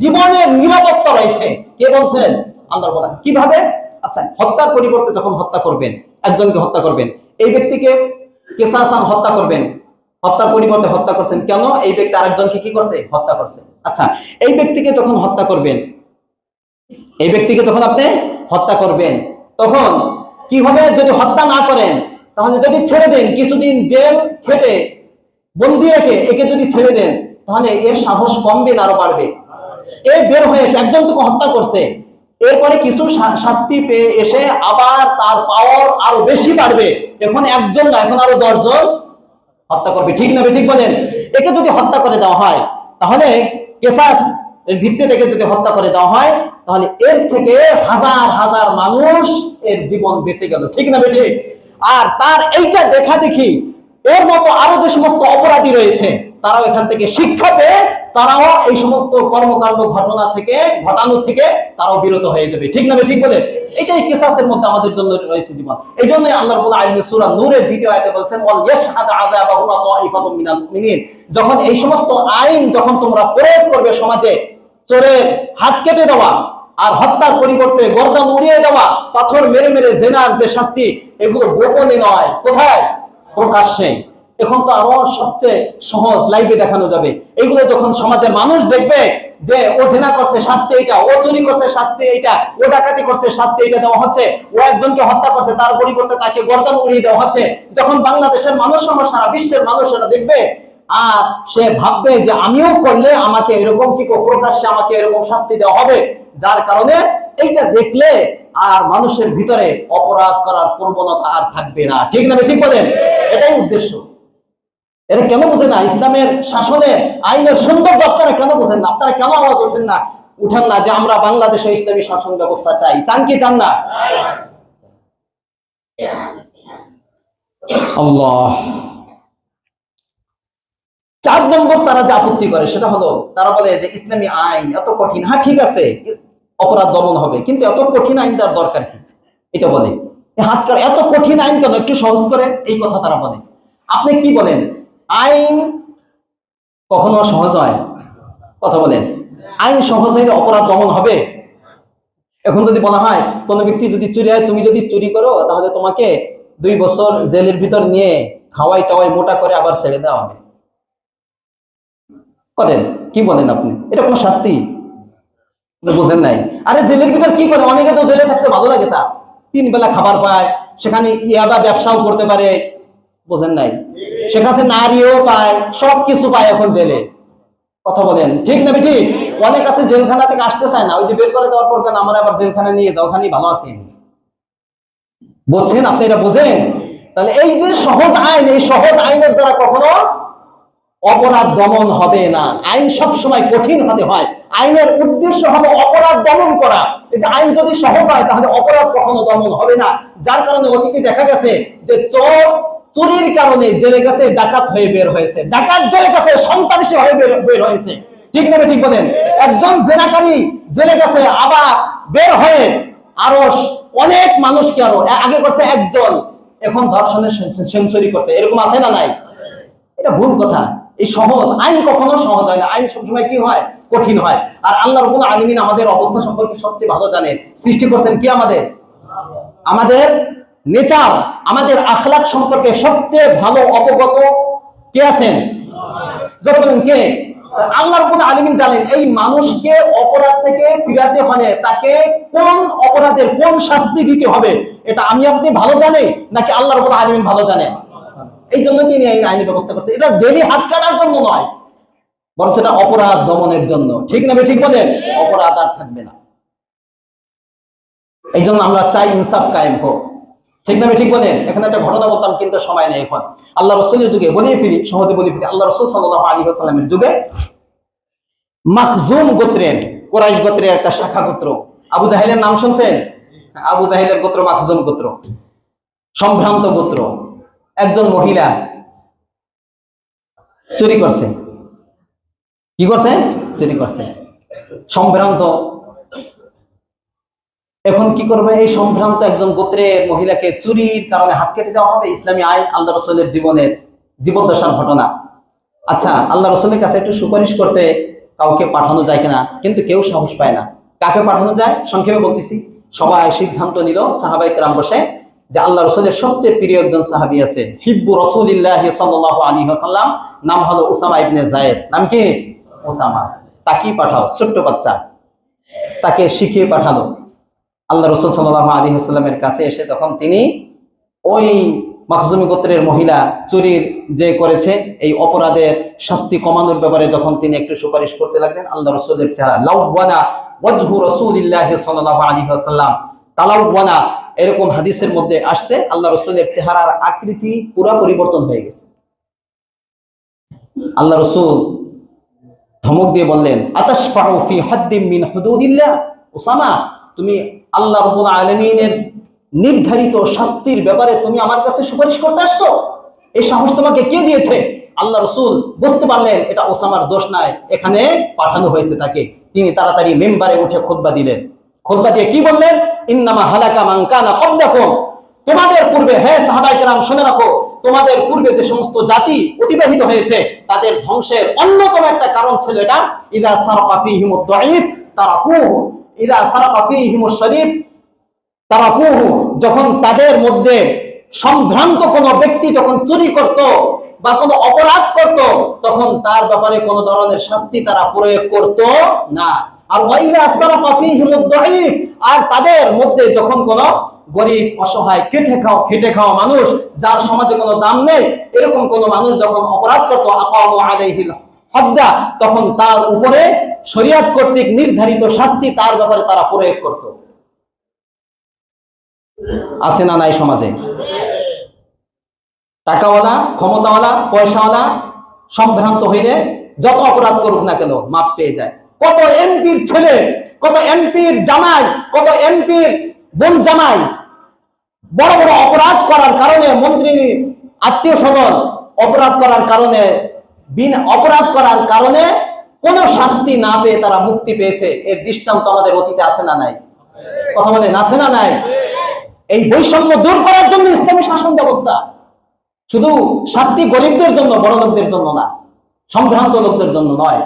জীবনের নিরাপত্তা রয়েছে। কে বলছেন? আল্লাহ বলেন। কিভাবে? আচ্ছা, হত্যার পরিবর্তে যখন হত্যা করবেন, একজনকে হত্যা করবেন, এই ব্যক্তিকে কিসাসান হত্যা করবেন, হত্যার পরিবর্তে হত্যা করছেন কেন? এই ব্যক্তি আরেকজনকে কি করছে? হত্যা করছে। আচ্ছা, এই ব্যক্তিকে যখন হত্যা করবেন, এই ব্যক্তিকে যখন আপনি হত্যা করবেন, তখন কি হবে? যদি হত্যা না করেন, তাহলে যদি ছেড়ে দেন, কিছুদিন জেল খেটে বন্দি রেখে একে যদি ছেড়ে দেন, তাহলে এর সাহস কমবে না আরো বাড়বে? এ বের হয়ে এসে একজন তোকে হত্যা করছে, এরপরে কিছু শাস্তি পেয়ে এসে আবার তার পাওয়ার আরো বেশি বাড়বে। এখন একজন না, এখন আরো 10 জন হত্যা করবে। ঠিক না ঠিক বলেন? একে যদি হত্যা করে দেওয়া হয়, তাহলে কেসাস এর ভিত্তিতে একে যদি হত্যা করে দেওয়া হয়, তাহলে এর থেকে হাজার হাজার মানুষ এর জীবন বেঁচে গেল। ঠিক না ঠিক? আর তার এইটা দেখা দেখি এর মতো আরো যে সমস্ত অপরাধী রয়েছে, তারাও এখান থেকে শিক্ষা পেয়ে তারাও এই সমস্ত কর্মকাণ্ড ঘটানো থেকে তারাও বিরত হয়ে যাবে। ঠিক না ঠিক বলে? এটাই কিসাসের মধ্যে আমাদের জন্য রয়েছে জীবন। এই জন্যই আল্লাহ রাব্বুল আলামিন সূরা নূরের 2য় আয়াতে বলেছেন, ওয়াল ইয়াশহাদু আযাবাহুমা তাঈফাতুম মিনাল মুমিনিন। যখন এই সমস্ত আইন যখন তোমরা প্রয়োগ করবে সমাজে, চোরের হাত কেটে দেওয়া আর হত্যার পরিবর্তে গর্দান উড়িয়ে দেওয়া, পাথর মেরে মেরে জেনার যে শাস্তি, এগুলো গোপনে নয়, কোথায়? প্রকাশ্যে। এখন তো আরো সবচেয়ে সহজ, লাইভে দেখানো যাবে। এগুলো যখন সমাজের মানুষ দেখবে যে ও জেনা করছে শাস্তি এইটা, ও চুরি করছে শাস্তি এইটা, ও ডাকাতি করছে শাস্তি এইটা দেওয়া হচ্ছে, ও একজনকে হত্যা করছে তার পরিবর্তে তাকে গর্দান উড়িয়ে দেওয়া হচ্ছে, যখন বাংলাদেশের মানুষ সহ সারা বিশ্বের মানুষ এটা দেখবে, আর সে ভাববে যে আমিও করলে আমাকে এরকম কি প্রকাশ্যে আমাকে এরকম শাস্তি দেওয়া হবে। যার কারণে এইটা দেখলে আর মানুষের ভিতরে অপরাধ করার প্রবণতা আর থাকবে না। ঠিক না ঠিক বলেন? এটাই উদ্দেশ্য। এটা কেন বুঝেন না? ইসলামের শাসনের আইনের সৌন্দর্য আপনারা কেন বুঝেন না? আপনারা কেন আওয়াজ উঠেন না যে আমরা বাংলাদেশে ইসলামী শাসন ব্যবস্থা চাই? চান কি চান না? আল্লাহ। 4 নম্বর তারা যে আপত্তি করে সেটা হলো, তারা বলে যে ইসলামী আইন এত কঠিন। হ্যাঁ ঠিক আছে, অপরাধ দমন হবে, কিন্তু এত কঠিন আইন দেওয়ার দরকার কি? এটা বলে। হাত কাটা এত কঠিন আইন কেন? একটু সহজ করে, এই কথা তারা বলে। আপনি কি বলেন? আইন কখনো সহজ হয়? কথা বলেন। আইন সহজ হইলে অপরাধ দমন হবে? এখন যদি বলা হয় কোন ব্যক্তি যদি চুরি হয়, তুমি যদি চুরি করো তাহলে তোমাকে 2 বছর জেলের ভিতর নিয়ে খাওয়াই টাওয়াই মোটা করে আবার ছেড়ে দেওয়া হবে, করেন কি বলেন আপনি? এটা কোনো শাস্তি? বুঝেন নাই? আরে জেলের ভিতর কি করে? অনেকে তো জেলে থাকতে ভালো লাগে, তার 3 বেলা খাবার পায়, সেখানে ইয়াবা ব্যবসাও করতে পারে। বুঝেন নাই? সেখানে নারীও পায়, সবকিছু পায় এখন জেলে। কথা বলেন ঠিক না ঠিক? অনেক আছে জেলখানা থেকে আসতে চায় না, ওই যে বের করে দেওয়ার পর কেন আমার আবার জেলখানা নিয়ে যাও, ওখানেই ভালো আছি। বুঝছেন আপনি? এটা বুঝেন? তাহলে এই যে সহজ আইন, এই সহজ আইনের দ্বারা কখনো অপরাধ দমন হবে না। আইন সব সময় কঠিন হতে হয়। আইনের উদ্দেশ্য হলো অপরাধ দমন করা। এই যে আইন যদি সহজ হয় তাহলে অপরাধ কখনো দমন হবে না। যার কারণে অতীতে দেখা গেছে যে চোর চুরির কারণে জেলে গেছে, ডাকাত হয়ে বের হয়েছে, ডাকাত জেলে গেছে, সন্ত্রাসী হয়ে বের হয়েছে। ঠিক না ঠিক বলেন? একজন জেনাকারী জেলে গেছে, আবার বের হয়ে আরো অনেক মানুষকে আরো আগে করছে একজন, এখন ধর্ষণের সেঞ্চুরি করছে। এরকম আছে না নাই? এটা ভুল কথা। এই সহজ আইন কখনো সহজ হয় না, আইন সবসময় কি হয়? কঠিন হয়। আর আল্লাহ রাব্বুল আলামিন আমাদের অবস্থা সম্পর্কে সবচেয়ে ভালো জানেন। সৃষ্টি করছেন কি আমাদের নেচার, আমাদের আখলাক সম্পর্কে সবচেয়ে ভালো অবগত কে আছেন? জোরে বলেন কে? আল্লাহ রাব্বুল আলামিন জানেন এই মানুষকে অপরাধ থেকে ফিরাতে হলে তাকে কোন অপরাধের কোন শাস্তি দিতে হবে, এটা আমি আপনি ভালো জানি নাকি আল্লাহ রাব্বুল আলামিন ভালো জানেন? এই জন্য তিনি এই আইনি ব্যবস্থা করছে। এটা ডেলি হাত কাটার জন্য নয়, বরং সেটা অপরাধ দমনের জন্য। ঠিক না ঠিক বলেন? অপরাধ আর থাকবে না। এই জন্য আমরা চাই ইনসাফ কায়েম হোক। ঠিক না ঠিক বলেন? এখানে একটা ঘটনা বলতাম কিন্তু সময় নেই এখন। আল্লাহ রাসূলের যুগে সহজে বলে ফেলি। আল্লাহ রাসূল সাল্লাল্লাহু আলাইহি ওয়াসাল্লামের যুগে মাখজুম গোত্রের, কুরাইশ গোত্রের একটা শাখা গোত্র, আবু জাহেলের নাম শুনছেন? আবু জাহেলের গোত্র মাখজুম গোত্র, সম্ভ্রান্ত গোত্র। একজন মহিলা চুরি করছে। কি করছে? চুরি করছে। সম্ভ্রান্ত। এখন কি করবে? এই সম্ভ্রান্ত একজন গোত্রের মহিলাকে চুরির কারণে হাত কেটে দেওয়া হবে? ইসলামী আইন, আল্লাহ রাসূলের জীবদ্দশার ঘটনা। আচ্ছা, আল্লাহ রাসূলের কাছে একটু সুপারিশ করতে কাউকে পাঠানো যায় কিনা, কিন্তু কেউ সাহস পায় না। কাকে পাঠানো যায়? সংক্ষেপে বলতেছি। সবাই সিদ্ধান্ত নিল, সাহাবায়ে কেরাম বসে যে আল্লাহ রাসূলের সবচেয়ে প্রিয় একজন সাহাবী আছেন, হিব্বু রাসূলিল্লাহ সাল্লাল্লাহু আলাইহি ওয়াসাল্লাম, নাম হলো উসামা ইবনে যায়েদ। নাম কি? উসামা। তাকে পাঠাও, ছোট্ট বাচ্চা, তাকে শিখিয়ে পাঠালো। আল্লাহ রাসূল সাল্লাল্লাহু আলাইহি ওয়াসাল্লামের কাছে এসে যখন তিনি ওই মাখজুমি গোত্রের মহিলা চুরির যে করেছে এই অপরাধের শাস্তি কমানোর ব্যাপারে যখন তিনি একটু সুপারিশ করতে লাগলেন, আল্লাহ রাসূলের চেহারা লাওয়ানা ওয়াজহু রাসূলিল্লাহ সাল্লাল্লাহু আলাইহি ওয়াসাল্লাম তালাওয়ানা, এরকম হাদিসের মধ্যে আসছে আল্লাহ রাসূলের চেহারার আকৃতি পুরো পরিবর্তন হয়ে গেছে। আল্লাহ রাসূল ধমক দিয়ে বললেন, আতাশফাউ ফি হাদ্দিম মিন হুদুদিল্লাহ, উসামা তুমি আল্লাহ রাব্বুল আলামিনের নির্ধারিত শাস্তির ব্যাপারে তুমি আমার কাছে সুপারিশ করতে আসছো? এই সাহস তোমাকে কে দিয়েছে? আল্লাহ রাসূল বুঝতে পারলেন এটা ওসামার দোষ নাই, এখানে পাঠানো হয়েছে তাকে। তিনি তাড়াতাড়ি মেম্বারে উঠে খুতবা দিলেন। খুতবা দিয়ে কি বললেন? ইন্নামা হালাকা মান কানা ক্বাবলাকুম, তোমাদের পূর্বে, হে সাহাবায়ে কেরাম শুনে রাখো, তোমাদের পূর্বে যে সমস্ত জাতি অতিবাহিত হয়েছে তাদের ধ্বংসের অন্যতম একটা কারণ ছিল এটা, ইযা সারাকা ফীহিমুদ দাঈফ তারাকুহু, ইযা সারাকা ফীহিমুশ শরীফ তারাকুহু, যখন তাদের মধ্যে সম্ভ্রান্ত কোনো ব্যক্তি যখন চুরি করত বা কোনো অপরাধ করত তখন তার ব্যাপারে কোনো ধরনের শাস্তি তারা প্রয়োগ করত না। আর ওয়াইলা সারাকা ফীহিমুদ দাঈফ, আর তাদের মধ্যে যখন কোনো গরিব অসহায় খেটে খাওয়া মানুষ যার সমাজে কোনো দাম নেই এরকম কোন মানুষ যখন অপরাধ করতো আকামু আলাইহিল হদ্দা, তখন তার উপরে শরীয়ত কর্তৃক নির্ধারিত শাস্তি তার ব্যাপারে তারা প্রয়োগ করত। আছে না নাই সমাজে? টাকাওয়ালা, ক্ষমতাওয়ালা, পয়সাওয়ালা সম্ভ্রান্ত হইলে যত অপরাধ করুক না কেন মাপ পেয়ে যায়। কত এমপির ছেলে, কত এমপির জামাই, কত এমপির বোন জামাই বড় বড় অপরাধ করার কারণে, মন্ত্রীর আত্মীয় স্বজন অপরাধ করার কারণে, অপরাধ করার কারণে কোন শাস্তি না পেয়ে তারা মুক্তি পেয়েছে। এর দৃষ্টান্ত আমাদের অতীতে আছে না নাই? কথা বলেন, আছে না নাই? এই বৈষম্য দূর করার জন্য ইসলামী শাসন ব্যবস্থা। শুধু শাস্তি গরিবদের জন্য, বড় লোকদের জন্য না, সম্ভ্রান্ত লোকদের জন্য নয়।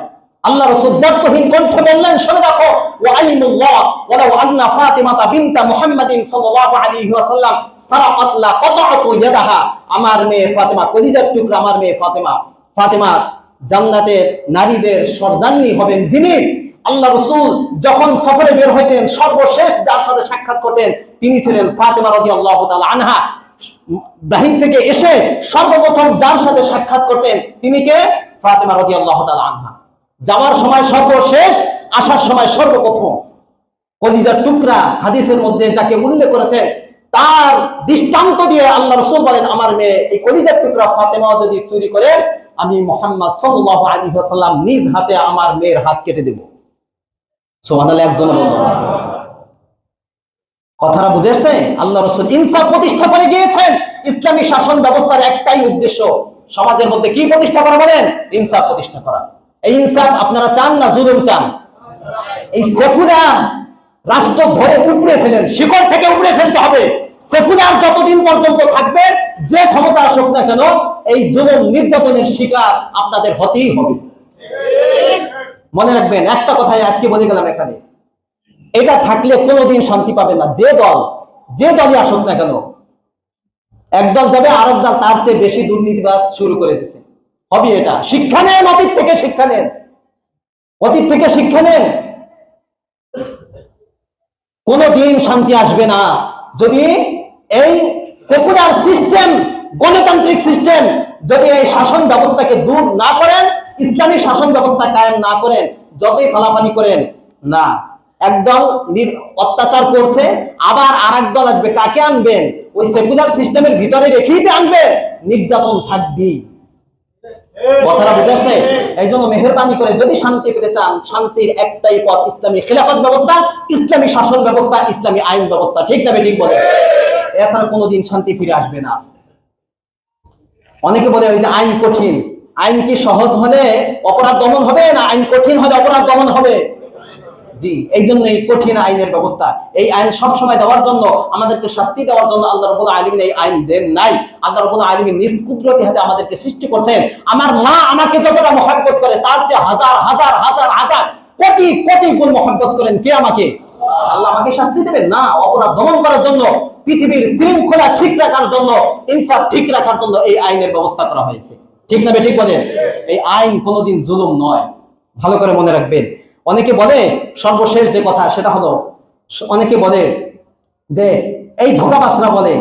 আল্লাহ রাসূল দ্ব্যর্থহীন কণ্ঠে বললেন, শুনে রাখো, ওয়াইমুল্লাহ ওয়ালাউ আন্না ফাতিমাতা বিনতা মুহাম্মাদিন সাল্লাল্লাহু আলাইহি ওয়াসাল্লাম সারাকাত লা কাতাতু ইয়াদাহা, আমার মেয়ে ফাতিমা, কলিজার টুকরা আমার মেয়ে ফাতিমা, ফাতিমা জান্নাতের নারীদের সর্দারনী হবেন যিনি। আল্লাহ রাসূল যখন সফরে বের হইতেন সর্বশেষ যার সাথে সাক্ষাৎ করতেন তিনি ছিলেন ফাতিমা রাদিয়াল্লাহু তাআলা আনহা। বাহির থেকে এসে সর্বপ্রথম যার সাথে সাক্ষাৎ করতেন তিনি কে? ফাতিমা রাদিয়াল্লাহু তাআলা আনহা। যাওয়ার সময় সর্বশেষ, আসার সময় সর্বপ্রথম। কলিজার টুকরা হাদিসের মধ্যে যাকে উল্লেখ করেছেন তার দৃষ্টান্ত দিয়ে আল্লাহ রাসূল বলেন, আমার মেয়ে এই কলিজার টুকরা ফাতেমা যদি চুরি করে আমি মুহাম্মদ সাল্লাল্লাহু আলাইহি ওয়াসাল্লাম নিজ হাতে আমার মেয়ের হাত কেটে দেব। সুবহানাল্লাহ। একজন বলল, কথাটা বুঝেছে? আল্লাহ রাসূল ইনসাফ প্রতিষ্ঠা করে গিয়েছেন। ইসলামী শাসন ব্যবস্থার একটাই উদ্দেশ্য, সমাজের মধ্যে কি প্রতিষ্ঠা করা? বলেন, ইনসাফ প্রতিষ্ঠা করা। এই ইনসাফ আপনারা চান না জুলুম চান? এই সেকুলার রাষ্ট্র ধরে উপড়ে ফেলেন, শিকড় থেকে উপড়ে ফেলতে হবে। সেকুলার যতদিন পর্যন্ত থাকবে, যে ক্ষমতা আসুক না কেন, এই জুলুম নির্যাতনের শিকার আপনাদের হতেই হবে। মনে রাখবেন, একটা কথাই আজকে বলে গেলাম এখানে, এটা থাকলে কোনোদিন শান্তি পাবে না। যে দলই আসুক না কেন, একদল যাবে, আরেক দল তার চেয়ে বেশি দুর্নীতিবাজ শুরু করে দিছে, হবে এটা। শিক্ষা নেন, অতীত থেকে শিক্ষা নেন, অতীত থেকে শিক্ষা নেন। কোনদিন শান্তি আসবে না যদি এই সেকুলার সিস্টেম, গণতান্ত্রিক সিস্টেম যদি এই শাসন ব্যবস্থাকে দূর না করেন, ইসলামী শাসন ব্যবস্থা কায়েম না করেন, যতই ফালাফালি করেন না। একদল অত্যাচার করছে, আবার আরেক দল আসবে, কাকে আনবেন? ওই সেকুলার সিস্টেমের ভিতরে রেখেই আনবে, নির্যাতন থাকবেই। কথাটা বুঝেছে? এই জন্য মেহেরবানি করে যদি শান্তি পেতে চান, শান্তির একটাই পথ, ইসলামী খেলাফত ব্যবস্থা, ইসলামী শাসন ব্যবস্থা, ইসলামী আইন ব্যবস্থা। ঠিক না? ঠিক বলে, এছাড়া কোনোদিন শান্তি ফিরে আসবে না। অনেকে বলে ওই যে আইন কঠিন, আইন কি সহজ হলে অপরাধ দমন হবে না আইন কঠিন হলে অপরাধ দমন হবে? জি, এই জন্য এই কঠিন আইনের ব্যবস্থা। এই আইন সব সময় দেওয়ার জন্য, আমাদেরকে শাস্তি দেওয়ার জন্য আল্লাহ রাব্বুল আলামিন এই আইন দেন নাই। আল্লাহ রাব্বুল আলামিন নিজ কুদরতি হাতে আমাদেরকে সৃষ্টি করেছেন। আমার মা আমাকে যতটা মহব্বত করে তার চেয়ে হাজার হাজার হাজার হাজার কোটি কোটি গুণ মহব্বত করেন কে? আমাকে। আল্লাহ আমাকে শাস্তি দেবেন না, অপরাধ দমন করার জন্য পৃথিবীর শৃঙ্খলা ঠিক রাখার জন্য, ইনসাফ ঠিক রাখার জন্য এই আইনের ব্যবস্থা করা হয়েছে। ঠিক না ঠিক বলেন? এই আইন কোনোদিন জুলুম নয়, ভালো করে মনে রাখবেন। অনেকে বলে, সর্বশেষ যে কথা সেটা হলো, অনেকে বলে যে এই ধোঁকাবাজরা বলে,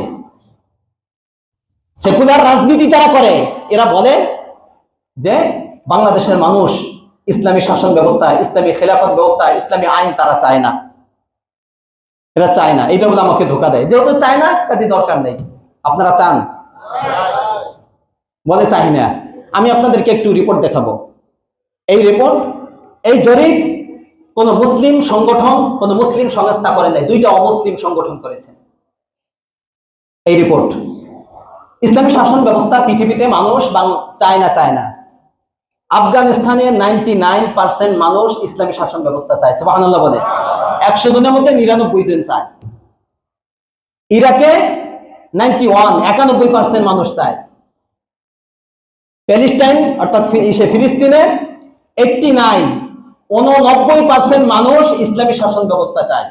সেকুলার রাজনীতি যারা করে এরা বলে যে বাংলাদেশের মানুষ ইসলামী শাসন ব্যবস্থা, ইসলামী খেলাফত ব্যবস্থা, ইসলামী আইন তারা চায় না, এরা চায় না। এইটা বলে আমাকে ধোঁকা দেয়, যেহেতু চায় না কাজে দরকার নেই। আপনারা চান? বলে চাই না। আমি আপনাদেরকে একটু রিপোর্ট দেখাবো। এই রিপোর্ট, এই জরিপ কোন মুসলিম সংগঠন, কোন মুসলিম সংস্থা করে নাই, দুইটা অমুসলিম সংগঠন করেছে এই রিপোর্ট। ইসলামী শাসন ব্যবস্থা পৃথিবীতে মানুষ চায় না। আফগানিস্তানে 99% মানুষ ইসলামী শাসন ব্যবস্থা চায়, সুবহানাল্লাহ বলে। 100 জনের মধ্যে 99 জন চায়। ইরাকে 91% মানুষ চায়। প্যালেস্টাইন অর্থাৎ ফিলিস্তিনে 89% মানুষ ইসলামী শাসন ব্যবস্থা চায়।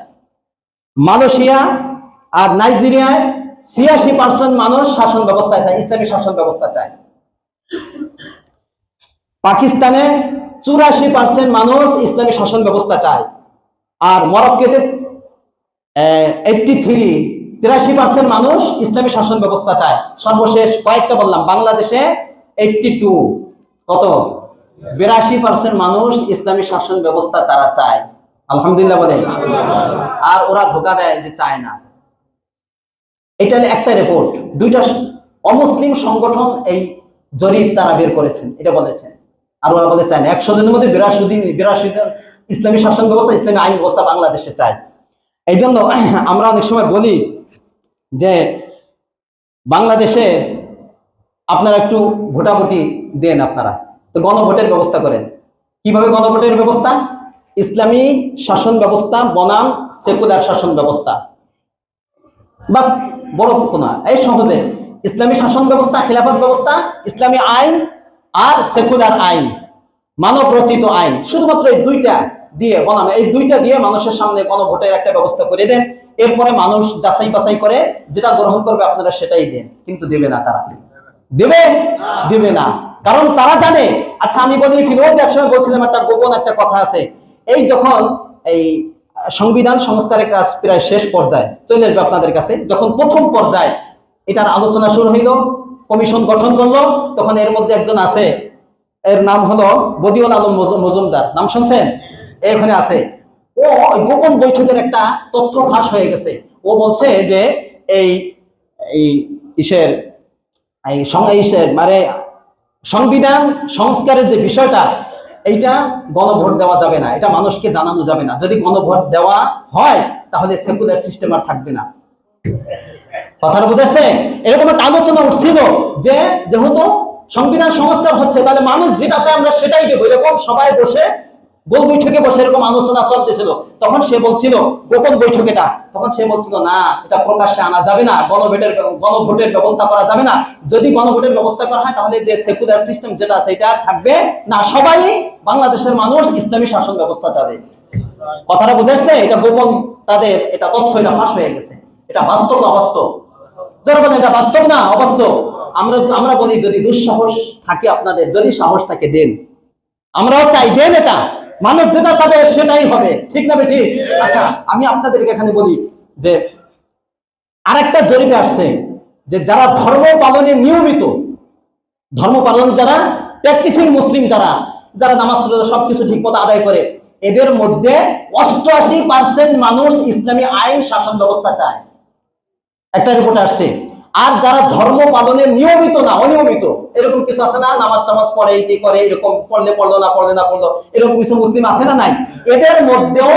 মালয়েশিয়া আর নাইজেরিয়ায় 86% মানুষ শাসন ব্যবস্থা চায়, ইসলামী শাসন ব্যবস্থা চায়। পাকিস্তানে 84% মানুষ ইসলামী শাসন ব্যবস্থা চায়। আর মরক্কোতে 83% মানুষ ইসলামী শাসন ব্যবস্থা চায়। সর্বশেষ কয়েকটা বললাম, বাংলাদেশে 82, কত 82% মানুষ ইসলামী শাসন ব্যবস্থা তারা চায়। আলহামদুলিল্লাহ বলে। আর ওরা ধোঁকা দেয় যে চায় না। এটা একটা রিপোর্ট, দুইটা অমুসলিম সংগঠন এই জরিপ তারা বের করেছেন, এটা বলেছেন। আর ওরা বলে চায় না। 100 দিনের মধ্যে 82 জন ইসলামী শাসন ব্যবস্থা, ইসলামী আইন ব্যবস্থা বাংলাদেশে চায়। এই জন্য আমরা অনেক সময় বলি যে বাংলাদেশে আপনারা একটু ভোটাভুটি দেন, আপনারা তো গণভোটের ব্যবস্থা করেন। কিভাবে গণভোটের ব্যবস্থা? ইসলামী শাসন ব্যবস্থা বনাম সেকুলার শাসন ব্যবস্থা, বাস, বড় না, এই সহজে ইসলামী শাসন ব্যবস্থা, খিলাফত ব্যবস্থা, ইসলামী আইন আর সেকুলার আইন, মানব রচিত আইন, শুধুমাত্র এই দুইটা দিয়ে বনাম, এই দুইটা দিয়ে মানুষের সামনে গণভোটের একটা ব্যবস্থা করে দেন। এরপরে মানুষ যাচাই বাছাই করে যেটা গ্রহণ করবে আপনারা সেটাই দেন। কিন্তু দেবে না, তারা দেবে না, কারণ তারা জানে। আচ্ছা আমি বলি, ফিরোজ একসময় বলছিলাম একটা গোপন একটা কথা আছে। এই যখন এই সংবিধান সংস্কারের কাজ প্রায় শেষ পর্যায়ে চলে আসবে আপনাদের কাছে, যখন প্রথম পর্যায়ে এটার আলোচনা শুরু হইল, কমিশন গঠন করলো, তখন এর মধ্যে একজন আছে, এর নাম হলো বদিউল আলম মজুমদার, নাম শুনছেন? এখানে আছে। ও গোপন বৈঠকের একটা তথ্য ফাঁস হয়ে গেছে। ও বলছে যে এই মানে সংবিধান সংস্কারের যে বিষয়টা, এইটা গণভোট দেওয়া যাবে না, এটা মানুষকে জানানো যাবে না। যদি গণভোট দেওয়া হয় তাহলে সেকুলার সিস্টেম আর থাকবে না। কথাটা বুঝাচ্ছে? এরকম একটা আলোচনা উঠছিল যে যেহেতু সংবিধান সংস্কার হচ্ছে, তাহলে মানুষ যেটা চায় আমরা সেটাই দেবো, এরকম সবাই বসে গোল বৈঠকে বসে এরকম আলোচনা চলতেছিল। তখন সে বলছিল, গোপন বৈঠকেটা, তখন সে বলছিল না, এটা প্রকাশ্যে আনা যাবে না, গণভোটের ব্যবস্থা করা যাবে না। যদি গণভোটের ব্যবস্থা করা হয় তাহলে যে সেকুলার সিস্টেম যেটা আছে এটা থাকবে না, সবাই বাংলাদেশের মানুষ ইসলামী শাসন ব্যবস্থা চাবে। কথাটা বুঝাচ্ছে? এটা গোপন, তাদের এটা তথ্য, এটা ফাঁস হয়ে গেছে। এটা বাস্তব না অবাস্তব? যারা বলেন এটা বাস্তব না অবাস্তব, আমরা বলি যদি দুঃসাহস থাকে আপনাদের, যদি সাহস থাকে দেন, আমরাও চাই দেন, এটা মানুষ যেটা চাবে সেটাই হবে। ঠিক না ঠিক? আচ্ছা আমি আপনাদেরকে এখানে বলি যে আরেকটা জরিপে আসছে যে যারা ধর্ম পালনে নিয়মিত, ধর্ম পালন যারা প্র্যাকটিসিং মুসলিম, যারা নামাজ সবকিছু ঠিক মতো আদায় করে, এদের মধ্যে 88% মানুষ ইসলামী আইন শাসন ব্যবস্থা চায়, একটা রিপোর্ট আসছে। আর যারা ধর্ম পালনে নিয়মিত না, অনিয়মিত, এরকম কিছু আছে না, নামাজ টামাজ পড়ে, এইটি করে, এরকম পড়লে পড়লো না পড়লে না পড়লো, এরকম কিছু মুসলিম আছে না নাই? এদের মধ্যেও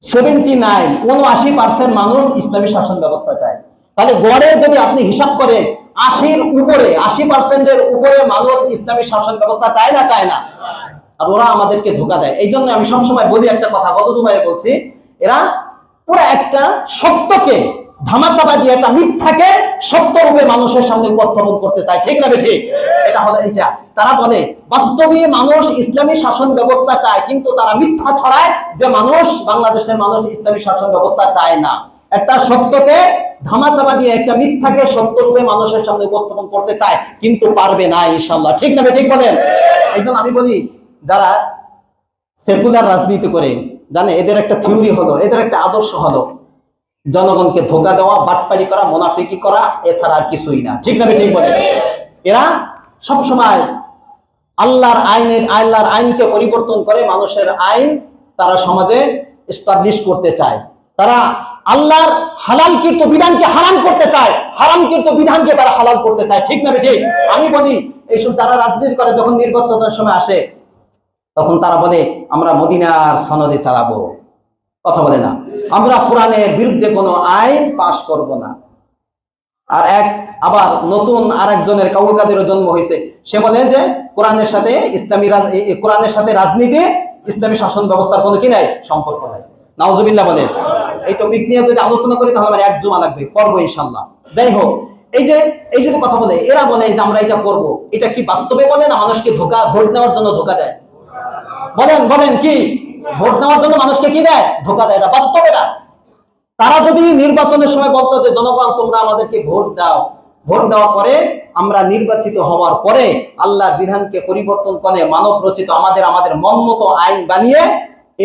79% মানুষ ইসলামী শাসন ব্যবস্থা চায়। তাহলে গড়ে যদি আপনি হিসাব করেন 80% উপরে মানুষ ইসলামী শাসন ব্যবস্থা চায় না। আর ওরা আমাদেরকে ধোঁকা দেয়। এই জন্য আমি সবসময় বলি একটা কথা, গত জুমায় বলছি, এরা পুরো একটা সত্যকে ধামাচাপা দিয়ে একটা মিথ্যাকে সত্য রূপে মানুষের সামনে উপস্থাপন করতে চায়। ঠিক না ঠিক? এটা হলো এইটা। তারা বলে বাস্তবে মানুষ ইসলামী শাসন ব্যবস্থা চায়, কিন্তু তারা মিথ্যা ছড়ায় যে বাংলাদেশের মানুষ ইসলামী শাসন ব্যবস্থা চায় না। একটা সত্যকে ধামাচাপা দিয়ে একটা মিথ্যাকে সত্য রূপে মানুষের সামনে উপস্থাপন করতে চায়, কিন্তু পারবে না ইনশাআল্লাহ। ঠিক না ঠিক বলেন? এই জন্য আমি বলি, যারা সেকুলার রাজনীতি করে, জানে এদের একটা থিওরি হলো, এদের একটা আদর্শ হলো জনগণকে ধোঁকা দেওয়া, বাটপারি করা, মুনাফিকি করা, এছাড়া আর কিছুই না। ঠিক না ঠিক বলে? এরা সবসময় আল্লাহর আইনকে পরিবর্তন করে মানুষের আইন তারা সমাজে এস্টাবলিশ করতে চায়। তারা আল্লাহর হালালকৃত বিধানকে হারাম করতে চায়, হারামকৃত বিধানকে তারা হালাল করতে চায়। ঠিক না ঠিক? আমি বলি, এইসব যারা রাজনীতি করে যখন নির্বাচনের সময় আসে, তখন তারা বলে আমরা মদিনার সনদে চালাবো, কথা বলে না, আমরা কোরআনের বিরুদ্ধে কোনো আইন পাশ করব না। আর আবার নতুন আরেকজনের কাউকাদেরও জন্ম হয়েছে, সে বলে যে কোরআনের সাথে রাজনীতি, ইসলামী শাসন ব্যবস্থার কোনো কি নাই, সম্পর্ক নাই। নাউজুবিল্লাহ বলে। এই টপিক নিয়ে যদি আলোচনা করি তাহলে আমার এক জুমা লাগবে, করবো ইনশাল্লাহ। যাই হোক, এই যে কথা বলে, এরা বলে যে আমরা এটা করব, এটা কি বাস্তবে বলে না মানুষকে ভোট নেওয়ার জন্য ধোকা দেয়? বলেন কি ভোট নেওয়ার জন্য মানুষকে কি দেয়, ধোকা দেয়? এটা বাস্তবে না। তারা যদি নির্বাচনের সময় বলতো যে জনগণ তোমরা আমাদেরকে ভোট দাও, ভোট দেওয়ার পরে আমরা নির্বাচিত হওয়ার পরে আল্লাহর বিধানকে পরিবর্তন করে মানব রচিত আমাদের মন মতো আইন বানিয়ে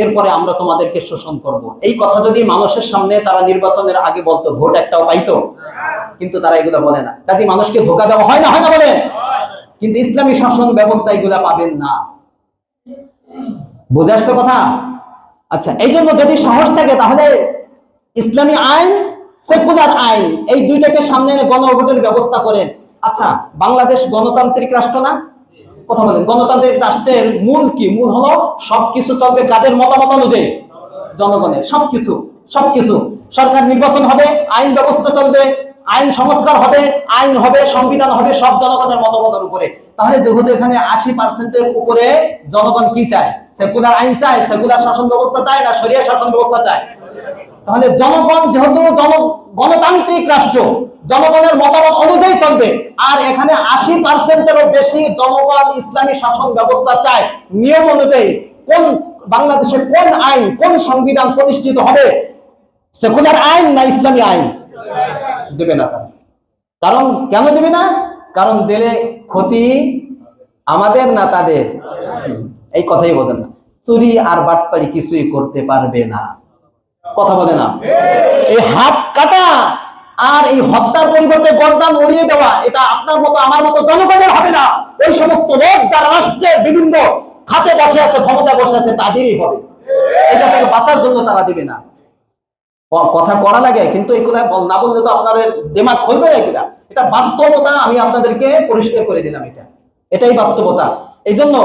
এরপরে আমরা তোমাদেরকে শোষণ করব, এই কথা যদি মানুষের সামনে তারা নির্বাচনের আগে বলতো, ভোট একটাও পাইতো? কিন্তু তারা এগুলো বলে না। কাজে মানুষকে ধোকা দেওয়া হয় না বলেন? কিন্তু ইসলামী শাসন ব্যবস্থা এগুলা পাবেন না। বুঝে আসছে কথা? আচ্ছা, এই জন্য যদি সাহস থাকে তাহলে ইসলামী আইন, সেকুলার আইন, এই দুইটাকে সামনে এনে গণভোটের ব্যবস্থা করেন। আচ্ছা, বাংলাদেশ গণতান্ত্রিক রাষ্ট্র না? কথা বলেন, গণতান্ত্রিক রাষ্ট্রের মূল কি? মূল হলো সবকিছু চলবে কাদের মতামত অনুযায়ী? জনগণের। সবকিছু সরকার নির্বাচন হবে, আইন ব্যবস্থা চলবে, আইন সংস্কার হবে, আইন হবে, সংবিধান হবে, সব জনগণের মতামতের উপরে। তাহলে যেহেতু এখানে 80% উপরে জনগণ কি চায়? সেকুলার আইন চায়, সেকুলার শাসন ব্যবস্থা চায় না শরিয়া শাসন ব্যবস্থা চায়? তাহলে জনগণ যেহেতু গণতান্ত্রিক রাষ্ট্র, জনগণের মতামত অনুযায়ী চলবে, আর এখানে 80%-এরও বেশি জনগণ ইসলামী শাসন ব্যবস্থা চায়, নিয়ম অনুযায়ী বাংলাদেশে কোন আইন, কোন সংবিধান প্রতিষ্ঠিত হবে? সেকুলার আইন না ইসলামী আইন? দেবে না তারা। কারণ কেন দেবে না? কারণ দিলে ক্ষতি আমাদের না তাদের? এই কথাই বোঝেন না। চুরি আর বাটপারি কিছুই করতে পারবে না, কথা বলে না? এই হাত কাটা আর এই হত্যার পরিবর্তে গর্দান উড়িয়ে দেওয়া, এটা আপনার মতো আমার মতো জনগণের হবে না। ওই সমস্ত লোক যারা রাষ্ট্রের বিভিন্ন খাতে বসে আছে, ক্ষমতায় বসে আছে, তাদেরই হবে। এটা থেকে বাঁচার জন্য তারা দিবে না। কথা করা লাগে, কিন্তু এগুলা না বললে তো আপনাদের দিমাগ খুলবে না। এটা বাস্তবতা, আমি আপনাদেরকে পরিষ্কার করে দিলাম। এটাই বাস্তবতা। এই জন্য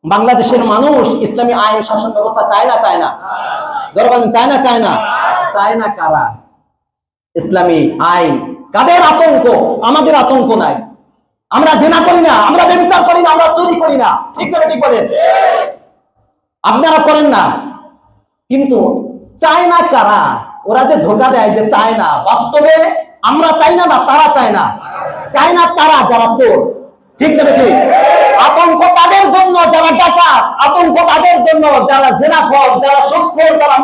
বাংলাদেশের মানুষ ইসলামী আইন শাসন ব্যবস্থা চায় না? জনগণ চায় না? চায় না কারা? ইসলামী আইন। কাদের আতঙ্ক? আমাদের আতঙ্ক নাই। আমরা জেনা করি না, আমরা ব্যভিচার করি না, আমরা চুরি করি না। ঠিক না ঠিক বলেন? আপনারা করেন না, কিন্তু চায় না কারা? ওরা যে ধোকা দেয় যে চায় না, বাস্তবে আমরা চাই না, তারা চায় না। চায় না তারা যারা চোর। ঠিক না ঠিক? আতঙ্ক তাদের জন্য যারা ডাকাত, আতঙ্ক তাদের জন্য যারা জেনাখোর, যারা সুদখোর, যারা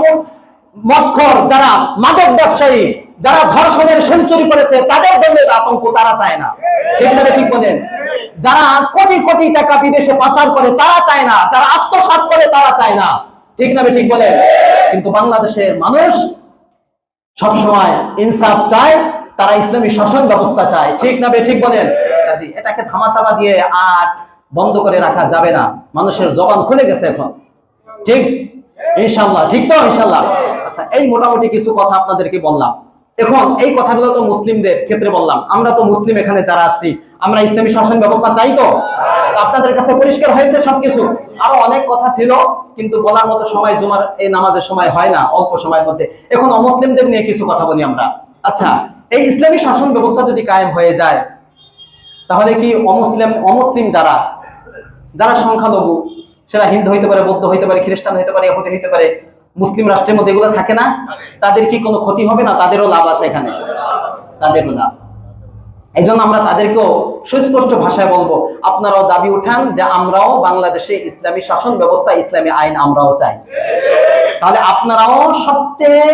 মদখোর, যারা মাদক ব্যবসায়ী, যারা ধর্ষণের সেঞ্চুরি করেছে, তাদের জন্য আতঙ্ক। তারা চায় না। ঠিক না ঠিক বলেন? যারা কোটি কোটি টাকা বিদেশে পাচার করে তারা চায় না, যারা আত্মসাৎ করে তারা চায় না। ঠিক না ঠিক বলেন? কিন্তু বাংলাদেশের মানুষ সবসময় ইনসাফ চায়, তারা ইসলামী শাসন ব্যবস্থা চায়। ঠিক না ঠিক বলেন? এটাকে ধামাচাপা দিয়ে আর বন্ধ করে রাখা যাবে না। মানুষের জবান খুলে গেছে এখন। ঠিক ইনশাআল্লাহ? ঠিক তো ইনশাআল্লাহ? আচ্ছা, এই মোটামুটি কিছু কথা আপনাদেরকে বললাম। এখন এই কথাগুলো তো মুসলিমদের ক্ষেত্রে বললাম। আমরা তো মুসলিম, এখানে যারা আসছি, আমরা ইসলামী শাসন ব্যবস্থা চাই তো? আপনাদের কাছে পরিষ্কার হয়েছে সবকিছু? আরো অনেক কথা ছিল, কিন্তু বলার মতো সময় জুমার এই নামাজের সময় হয় না, অল্প সময়ের মধ্যে। এখন অমুসলিমদের নিয়ে কিছু কথা বলি আমরা। আচ্ছা, এই ইসলামী শাসন ব্যবস্থা যদি কায়েম হয়ে যায়, তাহলে কি অমুসলিম যারা সংখ্যালঘু, সেটা হিন্দু হইতে পারে, বৌদ্ধ হইতে পারে, খ্রিস্টান হইতে পারে, ইহুদি হইতে পারে, মুসলিম রাষ্ট্রের মধ্যে এগুলো থাকে না? তাদের কি কোনো ক্ষতি হবে না? তাদেরও লাভ আছে এখানে, তাদেরও লাভ। এই জন্য আমরা তাদেরকেও সুস্পষ্ট ভাষায় বলবো, আপনারাও দাবি উঠান যে আমরাও বাংলাদেশে ইসলামী শাসন ব্যবস্থা, ইসলামী আইন আমরাও চাই। তাহলে আপনারাও সবচেয়ে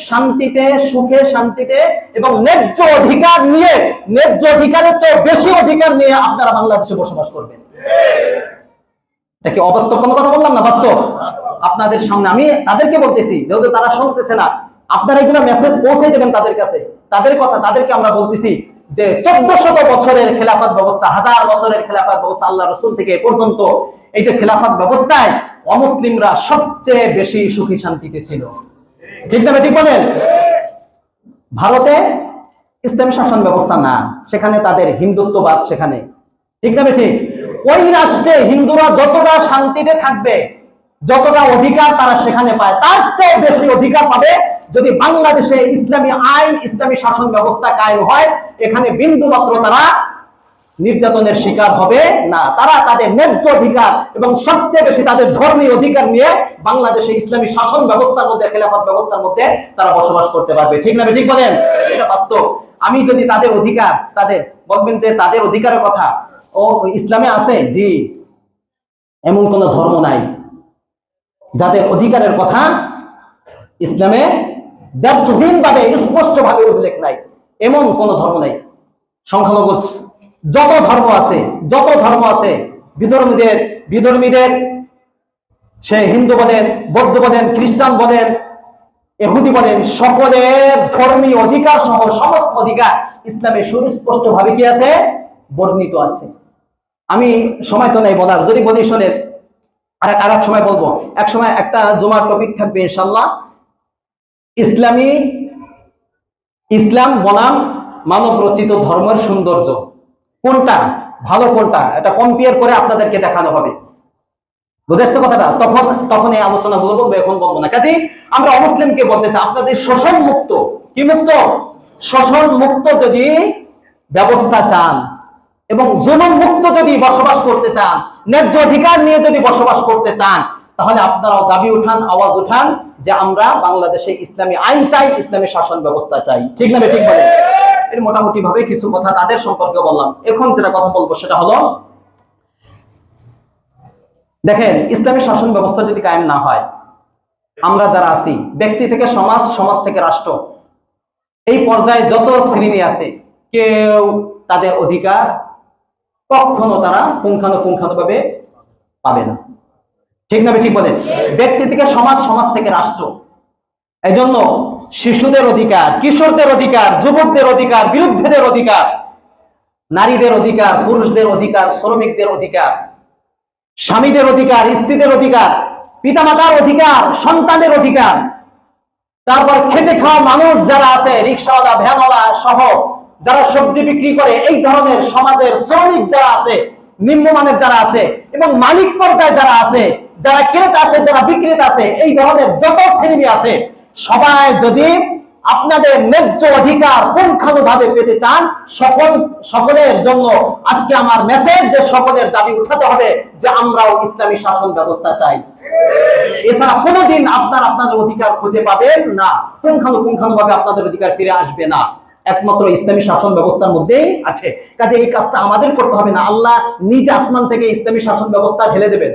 শান্তিতে, সুখে শান্তিতে এবং ন্যায্য অধিকার নিয়ে, ন্যায্য অধিকারের চেয়ে বেশি অধিকার নিয়ে আপনারা বাংলাদেশে বসবাস করবেন। এটা কি অবাস্তব কোনো কথা বললাম না? বাস্তব। আপনাদের সামনে আমি তাদেরকে বলতেছি, যেহেতু তারা শুনতেছে না, আপনারা এগুলো মেসেজ পৌঁছে দেবেন তাদের কাছে। তাদের কথা তাদেরকে আমরা বলতেছি যে 1400 বছরের খেলাফত ব্যবস্থা, 1000 বছরের খেলাফত ব্যবস্থা, আল্লাহ রাসূল থেকে এ পর্যন্ত এই যে খেলাফত ব্যবস্থায় অমুসলিমরা সবচেয়ে বেশি সুখী শান্তিতে ছিল। ঠিক না? ঠিক বলেন? ভারতে ইসলামী শাসন ব্যবস্থা না, সেখানে তাদের হিন্দুত্ববাদ সেখানে। ঠিক না? ঠিক। ওই রাষ্ট্রে হিন্দুরা যতটা শান্তিতে থাকবে, যতটা অধিকার তারা সেখানে পায়, তার চেয়ে বেশি অধিকার পাবে যদি বাংলাদেশে ইসলামী আইন, ইসলামী শাসন ব্যবস্থা কায়েম হয়। এখানে বিন্দু মাত্র তারা নির্যাতনের শিকার হবে না। তারা তাদের ন্যায্য অধিকার এবং সবচেয়ে বেশি তাদের ধর্মীয় অধিকার নিয়ে বাংলাদেশে ইসলামী শাসন ব্যবস্থার মধ্যে, খেলাফত ব্যবস্থার মধ্যে তারা বসবাস করতে পারবে। ঠিক না? ঠিক বলেন? এটা বাস্তব। আমি যদি তাদের অধিকার, তাদের বলবেন যে তাদের অধিকারের কথা ও ইসলামে আছে, জি, এমন কোন ধর্ম নাই যাদের অধিকারের কথা ইসলামে দ্ব্যর্থহীন ভাবে, স্পষ্ট ভাবে উল্লেখ নাই, এমন কোন ধর্ম নাই। সংখ্যালঘু যত ধর্ম আছে, বিধর্মীদের সে হিন্দু বলেন, বৌদ্ধ বলেন, খ্রিস্টান বলেন, ইহুদি বলেন, সকলের ধর্মীয় অধিকার সহ সমস্ত অধিকার ইসলামে সুস্পষ্ট ভাবে কি আছে? বর্ণিত আছে। আমি সময় তো নাই বলার, যদি বলি শোনেন, আর এক সময় বলবো। এক সময় একটা জুমার টপিক থাকবে ইনশাআল্লাহ, ইসলাম বনাম মানব রচিত ধর্মের সৌন্দর্য, কোনটা ভালো কোনটা, এটা কম্পেয়ার করে আপনাদেরকে দেখানো হবে। বুঝেছো কথাটা? তখন এই আলোচনাগুলো বলবো, এখন বলবো না। কাজে আমরা অমুসলিমকে বলতে চাই, আপনাদের শোষণ মুক্ত, কি মুক্ত? শোষণ মুক্ত যদি ব্যবস্থা চান এবং জুলুম মুক্ত যদি বসবাস করতে চান, ন্যায্য অধিকার নিয়ে যদি বসবাস করতে চান, তাহলে আপনারাও দাবি উঠান, আওয়াজ উঠান যে আমরা বাংলাদেশে ইসলামী আইন চাই, ইসলামী শাসন ব্যবস্থা চাই। ঠিক না? ঠিক বলে এর মোটামুটি ভাবে কিছু কথা তাদের সম্পর্কে বললাম। এখন যেটা কথা বলবো সেটা হলো, দেখেন, ইসলামী শাসন ব্যবস্থা যদি কায়েম না হয়, আমরা যারা আছি, ব্যক্তি থেকে সমাজ, সমাজ থেকে রাষ্ট্র, এই পর্যায়ে যত শ্রেণী আছে, কেউ তাদের অধিকার কখনো তারা পুঙ্খানুপুঙ্খানুভাবে পাবে না। ঠিক না? ঠিক বলেন? ব্যক্তি থেকে সমাজ, সমাজ থেকে রাষ্ট্র। এই জন্য শিশুদের অধিকার, কিশোরদের অধিকার, যুবকদের অধিকার, বিরুদ্ধের অধিকার, নারীদের অধিকার, পুরুষদের অধিকার, শ্রমিকদের অধিকার, স্বামীদের অধিকার, স্ত্রীদের অধিকার, পিতামাতার অধিকার, সন্তানের অধিকার, তারপর খেটে খাওয়া মানুষ যারা আছে, রিক্সাওয়ালা, ভ্যানওয়ালা সহ যারা সবজি বিক্রি করে, এই ধরনের সমাজের শ্রমিক যারা আছে, নিম্নমানের যারা আছে, এবং মালিক পর্যায়ে যারা আছে, যারা ক্রেতা আছে, যারা বিক্রেতা আছে, এই ধরনের যত শ্রেণী আছে, সবাই যদি আপনাদের ন্যায্য অধিকার পুঙ্খানুভাবে পেতে চান, সকলের জন্য আজকে আমার মেসেজ যে সকলের দাবি উঠাতে হবে যে আমরাও ইসলামী শাসন ব্যবস্থা চাই। এছাড়া কোনোদিন আপনাদের অধিকার খুঁজে পাবেন না, পুঙ্খানুপুঙ্খানুভাবে আপনাদের অধিকার ফিরে আসবে না, একমাত্র ইসলামী শাসন ব্যবস্থার মধ্যেই আছে। কাজে এই কাজটা আমাদের করতে হবে না, আল্লাহ নিজে আসমান থেকে ইসলামী শাসন ব্যবস্থা ঢেলে দেবেন।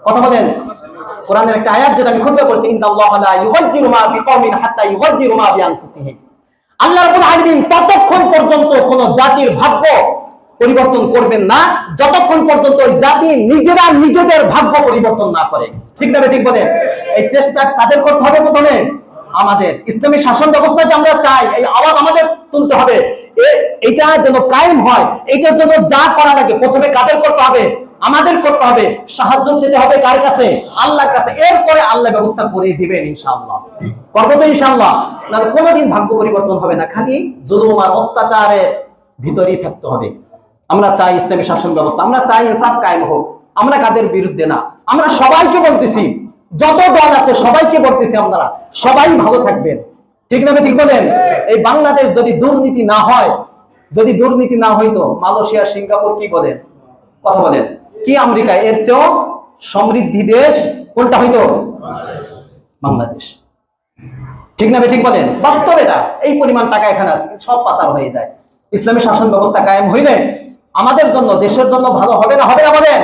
কথা বলেন? কোরআনের একটা আয়াত যেটা আমি খুতবা করেছি, ইন্নাল্লাহা লা ইউগাইয়িরু মা বিকওমিন হাত্তা ইউগাইয়িরু মা বিআনফুসিহিম। আল্লাহ রাব্বুল আলামিন ততক্ষণ পর্যন্ত কোন জাতির ভাগ্য পরিবর্তন করবেন না যতক্ষণ পর্যন্ত ওই জাতি নিজেরা নিজেদের ভাগ্য পরিবর্তন না করে। ঠিক না? ঠিক বলেন? এই চেষ্টা তাদের করতে হবে। প্রথমে আমাদের ইসলামী শাসন ব্যবস্থা যে আমরা চাই, এই আওয়াজ আমাদের তুলতে হবে। এটা যেন কায়েম হয়, এটার জন্য যা করা লাগে প্রথমে কাদের করতে হবে? আমাদের করতে হবে। সাহায্য চেতে হবে কার কাছে? আল্লাহর কাছে। এরপরে আল্লাহ ব্যবস্থা করে দিবেন ইনশাআল্লাহ। করবো তো ইনশাআল্লাহ? নাহলে কোনোদিন ভাগ্য পরিবর্তন হবে না, খালি জুলুম আর অত্যাচারের ভিতরেই থাকতে হবে। আমরা চাই ইসলামী শাসন ব্যবস্থা, আমরা চাই ইনসাফ কায়েম হোক। আমরা কাদের বিরুদ্ধে না, আমরা সবাইকে বলতেছি, যত দল আছে সবাইকে বলতেছি, আপনারা সবাই ভালো থাকবেন। ঠিক না? ঠিক বলেন? এই বাংলাদেশ যদি দুর্নীতি না হয়, যদি দুর্নীতি না হইতো, মালয়েশিয়া, সিঙ্গাপুর কি বলেন? কথা বলেন? কি আমেরিকা, এর চেয়েও সমৃদ্ধি দেশ কোনটা হইতো? বাংলাদেশ। ঠিক না? ঠিক বলেন? বাস্তব এটা। এই পরিমাণ টাকা এখানে আছে, সব পাচার হয়ে যায়। ইসলামী শাসন ব্যবস্থা কায়েম হইলে আমাদের জন্য, দেশের জন্য ভালো হবে না? হবে না বলেন?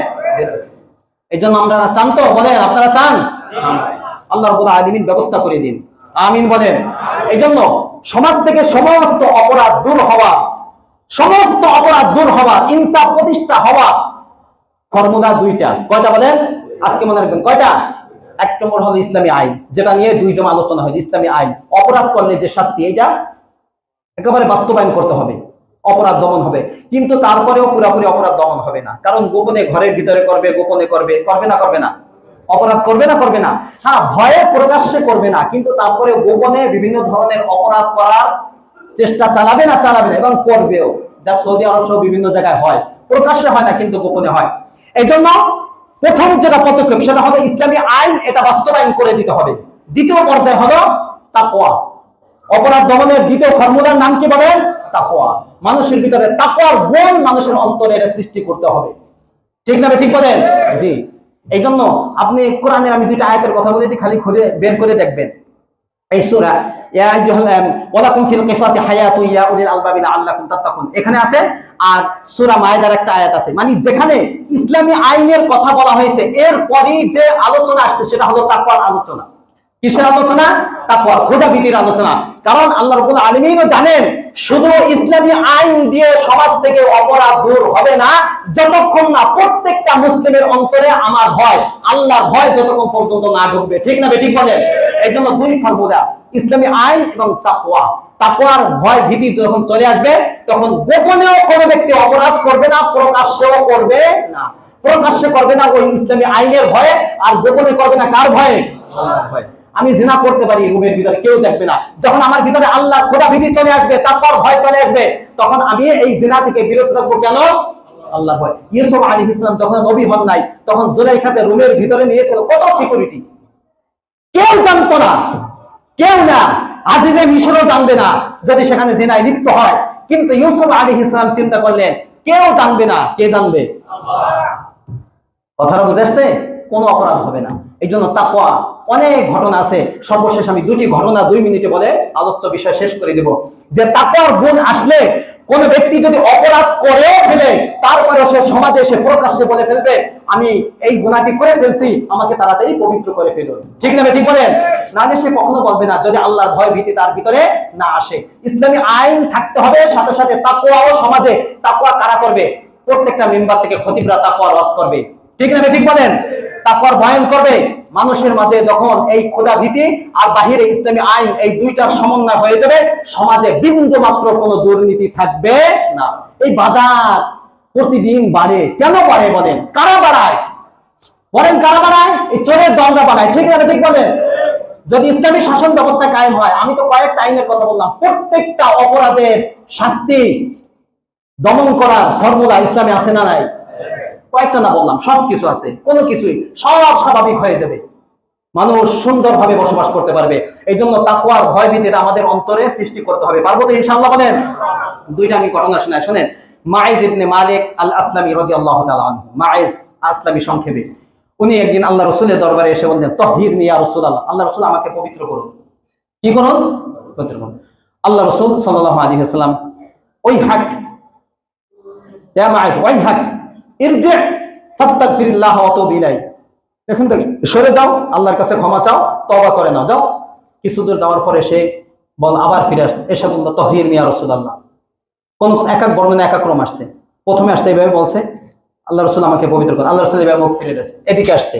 এই জন্য আমরা চান তো? বলেন, আপনারা চান? আল্লাহ রাব্বুল আলামিন ব্যবস্থা করে দিন, আমিন বলেন। এই জন্য সমাজ থেকে সমস্ত অপরাধ দূর হওয়া, সমস্ত অপরাধ দূর হওয়া, ইনসাফ প্রতিষ্ঠা হওয়া ফর্মুলা দুইটা। কয়টা বলেন? আজকে মনে রাখবেন কয়টা? এক নম্বর হলো ইসলামী আইন, যেটা নিয়ে দুইজন আলোচনা হয়। ইসলামী আইন, অপরাধ করলে যে শাস্তি, এটা একেবারে বাস্তবায়ন করতে হবে, অপরাধ দমন হবে। কিন্তু তারপরেও পুরোপুরি অপরাধ দমন হবে না, কারণ গোপনে ঘরের ভিতরে করবে, গোপনে করবে, করবে না? করবে না? অপরাধ করবে না? করবে না? হ্যাঁ, ভয়ে প্রকাশ্যে করবে না, কিন্তু তারপরে গোপনে বিভিন্ন ধরনের অপরাধ করার চেষ্টা চালাবে না? চালাবে না, এবং করবেও। যা সৌদি আরব সহ বিভিন্ন জায়গায় হয়, প্রকাশ্যে হয় না কিন্তু গোপনে হয়। এই জন্য প্রথম যেটা পদক্ষেপ, সেটা হলো ইসলামী আইন, এটা বাস্তবায়ন করে দিতে হবে। দ্বিতীয় পর্যায়ে হলো তাকওয়া। অপরাধ দমনের দ্বিতীয় ফর্মুলার নাম কি বলেন? তাকওয়া। মানুষের ভিতরে তাকওয়ার গুণ মানুষের অন্তরে সৃষ্টি করতে হবে, ঠিক না? ঠিক বলেন? জি। এই জন্য আপনি কোরআনের, আমি দুইটা আয়াতের কথা বলে খালি খুঁজে বের করে দেখবেন। এই সূরা ইয়া আইয়ুহাল ওয়ালাকুম ফিল কিসাসি হায়াতুন ইয়া উলিল আলবাবি লাআল্লাকুম তাত্তাকুন, এখানে আছে। আর সূরা মায়েদার একটা আয়াত আছে, মানে যেখানে ইসলামী আইনের কথা বলা হয়েছে, এরপরই যে আলোচনা আসছে সেটা হলো তাকওয়ার আলোচনা। কিসের আলোচনা? তাকওয়া, খোদাভীতির আলোচনা। কারণ আল্লাহ রাব্বুল আলামিনও জানেন শুধু ইসলামী আইন দিয়ে সমাজ থেকে অপরাধ দূর হবে না, যতক্ষণ না প্রত্যেকটা মুসলিমের অন্তরে আমার ভয়, আল্লাহর ভয় যতক্ষণ পর্যন্ত না ঢুকবে, ঠিক না? ঠিক বলেন? এই জন্য দুই ফর্মুলা, ইসলামী আইন এবং তাকওয়া। তাকওয়ার ভয় ভীতি যখন চলে আসবে, তখন গোপনেও কোনো ব্যক্তি অপরাধ করবে না, প্রকাশ্যেও করবে না। প্রকাশ্যে করবে না ওই ইসলামী আইনের ভয়ে, আর গোপনে করবে না কার ভয়ে? আল্লাহর ভয়ে। আমি জিনা করতে পারি, রুমের ভিতরে কেউ দেখবে না। যখন আমার ভিতরে আল্লাহ খোদাভীতি চলে আসবে, তারপর ভয় চলে আসবে, তখন আমি এই জিনা থেকে বিরত থাকবো। কেন? আল্লাহর ভয়। ইউসুফ আলাইহিস সালাম যখন নবী হন নাই, তখন জুলাইখাকে রুমের ভিতরে নিয়েছিল, কত সিকিউরিটি, কেউ জানতো না, কেউ না, আজিজে মিশরও জানবে না যদি সেখানে জিনায় লিপ্ত হয়। কিন্তু ইউসুফ আলাইহিস সালাম চিন্তা করলেন, কেউ জানবে না, কে জানবে? কথাটা বুঝাচ্ছে? কোনো অপরাধ হবে না। এই জন্য তাকওয়া, অনেক ঘটনা আছে। সর্বশেষ আমি দুটি ঘটনা 2 মিনিটে বলে আলোচ্য বিষয় শেষ করে দেব। যে তাকওয়ার গুণ আসলে কোন ব্যক্তি যদি অপরাধ করেও ফেলে, তারপরে সে সমাজে এসে প্রকাশ্যে বলে ফেলবে, আমি এই গুনাহটি করে ফেলছি, আমাকে তাড়াতাড়ি পবিত্র করে ফেলুন, ঠিক না? ঠিক বলেন? নাহলে সে কখনো বলবে না, যদি আল্লাহর ভয় ভীতি তার ভিতরে না আসে। ইসলামী আইন থাকতে হবে, সাথে সাথে তাকওয়াও সমাজে। তাকওয়া কারা করবে? প্রত্যেকটা মেম্বার থেকে খতিবরা তাকওয়া রস করবে, ঠিক না? ঠিক বলেন? তাকওয়ার বয়ান করবে। মানুষের মাঝে যখন এই খোদা ভীতি আর বাহিরে ইসলামী আইন, এই দুইটার সমন্বয় হয়ে যাবে, সমাজে বিন্দু মাত্র কোনো দুর্নীতি থাকবে না। এই বাজার প্রতিদিন বাড়ে, কেন বাড়ে বলেন? কারা বাড়ায় বলেন? কারা বাড়ায়? এই চোরের দলরা বাড়ায়, ঠিক না? ঠিক বলেন? যদি ইসলামী শাসন ব্যবস্থা কায়েম হয়, আমি তো কয়েকটা আইনের কথা বললাম, প্রত্যেকটা অপরাধের শাস্তি দমন করার ফর্মুলা ইসলামে আছে না নাই? কয়েকটা না বললাম, সবকিছু আছে। কোনো কিছুই সব স্বাভাবিক হয়ে যাবে, মানুষ সুন্দরভাবে বসবাস করতে পারবে। এই জন্য তাকওয়ার ভয় ভীতিটা আমাদের অন্তরে সৃষ্টি করতে হবে। পারবো তো ইনশাআল্লাহ? বলেন। দুইটা আমি ঘটনা শোনাই, শুনেন। মাইজ ইবনে মালিক আল আসলামী রাদিয়াল্লাহু তাআলা আনহু, মাইজ আসলামী সংক্ষেপে, উনি একদিন আল্লাহ রাসূলের দরবারে এসে বললেন, তাহহিরনি ইয়া রাসূলুল্লাহ, আল্লাহ রাসূল আমাকে পবিত্র করুন। কি করুন? পবিত্র করুন। আল্লাহ রাসূল সাল্লাল্লাহু আলাইহি ওয়াসাল্লাম, ওই হাক ইয়া মাইজ, ওই হাক ইরজি ফাস্তাগফিরিল্লাহ ওয়া তুব ইলাইহি, এখান থেকে সরে যাও, আল্লাহর কাছে ক্ষমা চাও, তওবা করে নাও, যাও। কিছু দূর যাওয়ার পরে সে আবার ফিরে আসলো, এসে বলল, তাহহিরনি ইয়া রাসূলুল্লাহ। কোন কোন এক এক বর্ণনা এক এক ক্রম আসছে। প্রথমে আসছে এইভাবে বলছে, আল্লাহ রাসূল আমাকে পবিত্র করুন। আল্লাহ রাসূল এভাবে মুখ ফিরে গেছে, এদিকে আসছে,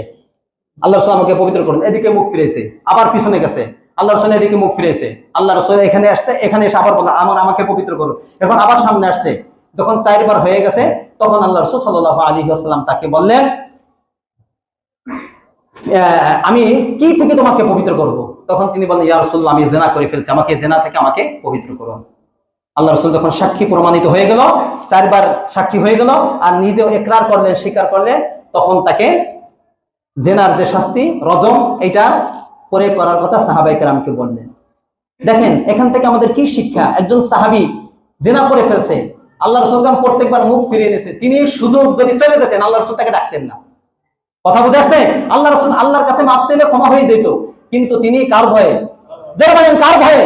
আল্লাহ রাসূল আমাকে পবিত্র করুন, এদিকে মুখ ফিরেছে, আবার পিছনে গেছে, আল্লাহ রাসূল এদিকে মুখ ফিরেছে, আল্লাহ রাসূল এখানে আসছে, এখানে এসে আবার বলল, আমাকে পবিত্র করুন। এখন আবার সামনে আসছে, যখন 4 বার হয়ে গেছে, তখন আল্লাহ রাসূল সাল্লাল্লাহু আলাইহি ওয়াসাল্লাম তাকে বললেন, আমি কি থেকে তোমাকে পবিত্র করব? তখন তিনি বললেন, ইয়া রাসূলুল্লাহ, আমি জিনা করে ফেলছি, আমাকে জিনা থেকে আমাকে পবিত্র করুন। আল্লাহ রাসূল যখন সাক্ষী প্রমাণিত হয়ে গেল, 4 বার সাক্ষী হয়ে গেল, আর নিজেও ইকরার করলেন, স্বীকার করলেন, তখন তাকে জিনার যে শাস্তি, রজম, এটা পরে করার কথা সাহাবায়ে কেরামকে বললেন। দেখেন এখান থেকে আমাদের কি শিক্ষা? একজন সাহাবী জিনা করে ফেলছে, আল্লাহ রাসূল প্রত্যেকবার মুখ ফিরিয়ে নিয়েছে, তিনি সুযোগ যদি চলে যেতেন, আল্লাহ রাসূল তাকে ডাকতেন না। কথা বুঝে আসছে? আল্লাহ রাসূল আল্লাহর কাছে মাফ চাইলে ক্ষমা হয়ে যেত, কিন্তু তিনি কার ভয়ে? যারা বলেন কার ভয়ে?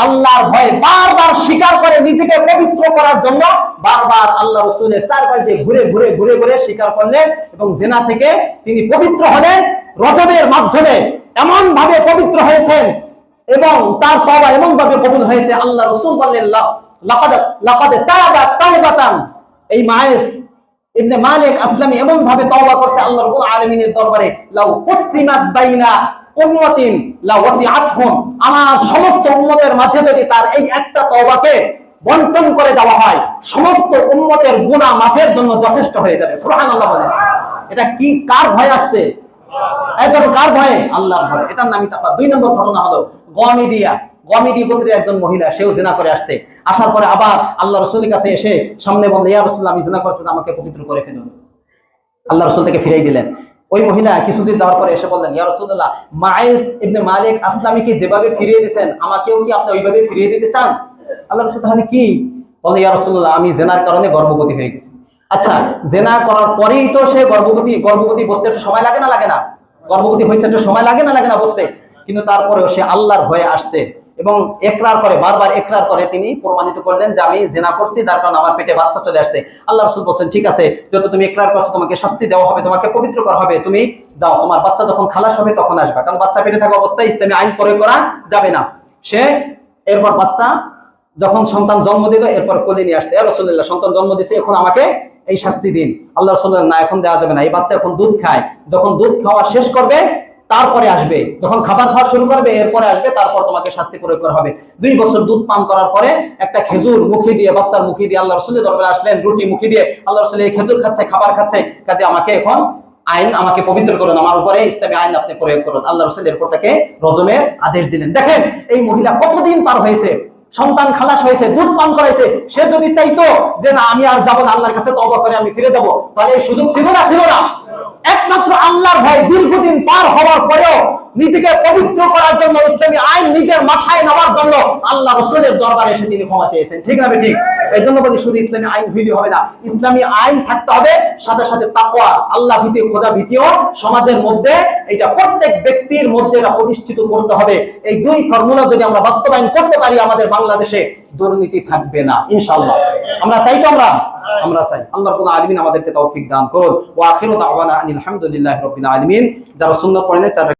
আল্লাহর ভয়ে বারবার স্বীকার করে নিজেকে পবিত্র করার জন্য বারবার আল্লাহ রাসূলের চারপাশ দিয়ে ঘুরে ঘুরে ঘুরে ঘুরে স্বীকার করলেন এবং জিনা থেকে তিনি পবিত্র হলেন রজবের মাধ্যমে। এমন ভাবে পবিত্র হয়েছেন এবং তার তওবা এমন ভাবে কবুল হয়েছে, আল্লাহ রাসূল বললেন লাকাদ তাবা তাওবাতান। এই মায়েস ইবনে মালিক আসলামী এমন ভাবে তওবা করছে আল্লাহ রাব্বুল আলামিনের দরবারে, লাউ কুসিমাত বাইনা উম্মাতিন লা ওয়াসিআতহুম, আমার সমস্ত উম্মতের মাঝে যদি তার এই একটা তওবাকে বন্টন করে দেওয়া হয়, সমস্ত উম্মতের গুনাহ মাফের জন্য যথেষ্ট হয়ে যাবে। সুবহানাল্লাহ বলেন। এটা কি কার ভয় আসছে? একজন কার ভয়ে? আল্লাহর ভয়ে। এটার নামই তাকওয়া। 2 নম্বর ঘটনা হলো গমিদি গোত্রের একজন মহিলা, সেও জিনা করে আসছে। আসার পরে আবার আল্লাহ রাসূলের কাছে এসে সামনে বলল, ইয়া রাসূলুল্লাহ, আমি জিনা করেছি, আমাকে পবিত্র করে ফেলুন। আল্লাহ রাসূল থেকে ফিরাই দিলেন। ওই মহিলা কিছুদিন যাওয়ার পরে এসে বললেন, ইয়া রাসূলুল্লাহ, মাইস ইবনে মালিক আসলামীকে যেভাবে ফিরিয়ে দিয়েছেন, আমাকেও কি আপনি ওইভাবে ফিরিয়ে দিতে চান? আল্লাহ রাসূল তাহলে কি বলে, ইয়া রাসূলুল্লাহ, আমি জিনার কারণে গর্ভবতী হয়ে গেছি। আচ্ছা, জিনা করার পরেই তো সে গর্ভবতী বসতে একটু সময় লাগে না গর্ভবতী হয়েছে একটু সময় লাগে না বসতে, কিন্তু তারপরেও সে আল্লাহর ভয়ে আসছে এবং একরার করে, বারবার একরার করে তিনি প্রমাণিত করলেন যে আমি জিনা করছি, তার কারণে আমার পেটে বাচ্চা চলে আসছে। আল্লাহ রাসূল বলছেন, ঠিক আছে, যত তুমি একরার করছো তোমাকে শাস্তি দেওয়া হবে, তোমাকে পবিত্র করা হবে, তুমি যাও, তোমার বাচ্চা যখন খালাস হবে তখন আসবে, কারণ বাচ্চা পেটে থাকা অবস্থায় ইসলামী আইন প্রয়োগ করা যাবে না। সে এরপর বাচ্চা যখন সন্তান জন্ম দিল, এরপর কোলে নিয়ে আসছে, ইয়া রাসূলুল্লাহ, সন্তান জন্ম দিয়েছে, এখন আমাকে এই শাস্তি দিন। আল্লাহ রাসূল বললেন, না, এখন দেওয়া যাবে না, এই বাচ্চা এখন দুধ খায়, যখন দুধ খাওয়া শেষ করবে তারপরে আসবে, যখন খাবার খাওয়া শুরু করবে এরপরে আসবে, তারপর তোমাকে শাস্তি প্রয়োগ করা হবে। 2 বছর দুধ পান করার পরে একটা খেজুর মুখে দিয়ে, বাচ্চার মুখে দিয়ে আল্লাহ রাসূলের দরবারে আসলেন, রুটি মুখে দিয়ে। আল্লাহ রাসূল এই খেজুর খাচ্ছে, খাবার খাচ্ছে, কাজে আমাকে এখন আমাকে পবিত্র করুন, আমার উপরে ইসলামী আইন আপনি প্রয়োগ করুন। আল্লাহ রাসূল এরপর তাকে রজমের আদেশ দিলেন। দেখেন এই মহিলা কতদিন পার হয়েছে, সন্তান খালাস হয়েছে, দুধ পান করাইছে, সে যদি চাইতো যে না আমি আর যাবো না, আল্লাহর কাছে তওবা করে আমি ফিরে যাব, তাহলে এই সুযোগ ছিল না? একমাত্র আল্লাহর ভয় দীর্ঘদিন পার হওয়ার পরেও নিজেকে পবিত্র করার জন্য, ইসলামী আইন নিজের মাথায় নেওয়ার জন্য আল্লাহ রাসূলের দরবারে এসে তিনি ক্ষমা চেয়েছেন। ঠিক না ঠিক? এই জন্য বলি, শুধু ইসলামী আইন হইলে হবে না, ইসলামী আইন থাকতে হবে, সাথে সাথে তাকওয়া, আল্লাহ ভীতি, খোদা ভীতিও সমাজের মধ্যে, এটা প্রত্যেক ব্যক্তির মধ্যে এটা প্রতিষ্ঠিত করতে হবে। এই 2 ফর্মুলা যদি আমরা বাস্তবায়ন করতে পারি, আমাদের বাংলাদেশে দুর্নীতি থাকবে না ইনশাআল্লাহ। আমরা চাই তো? আমরা চাই। আল্লাহ রাব্বুল আলামিন আমাদেরকে তৌফিক দান করুন। ওয়া আখিরু দাওয়ানা আনিল হামদুলিল্লাহি রাব্বিল আলামিন। যারা সুন্নাত পড়েন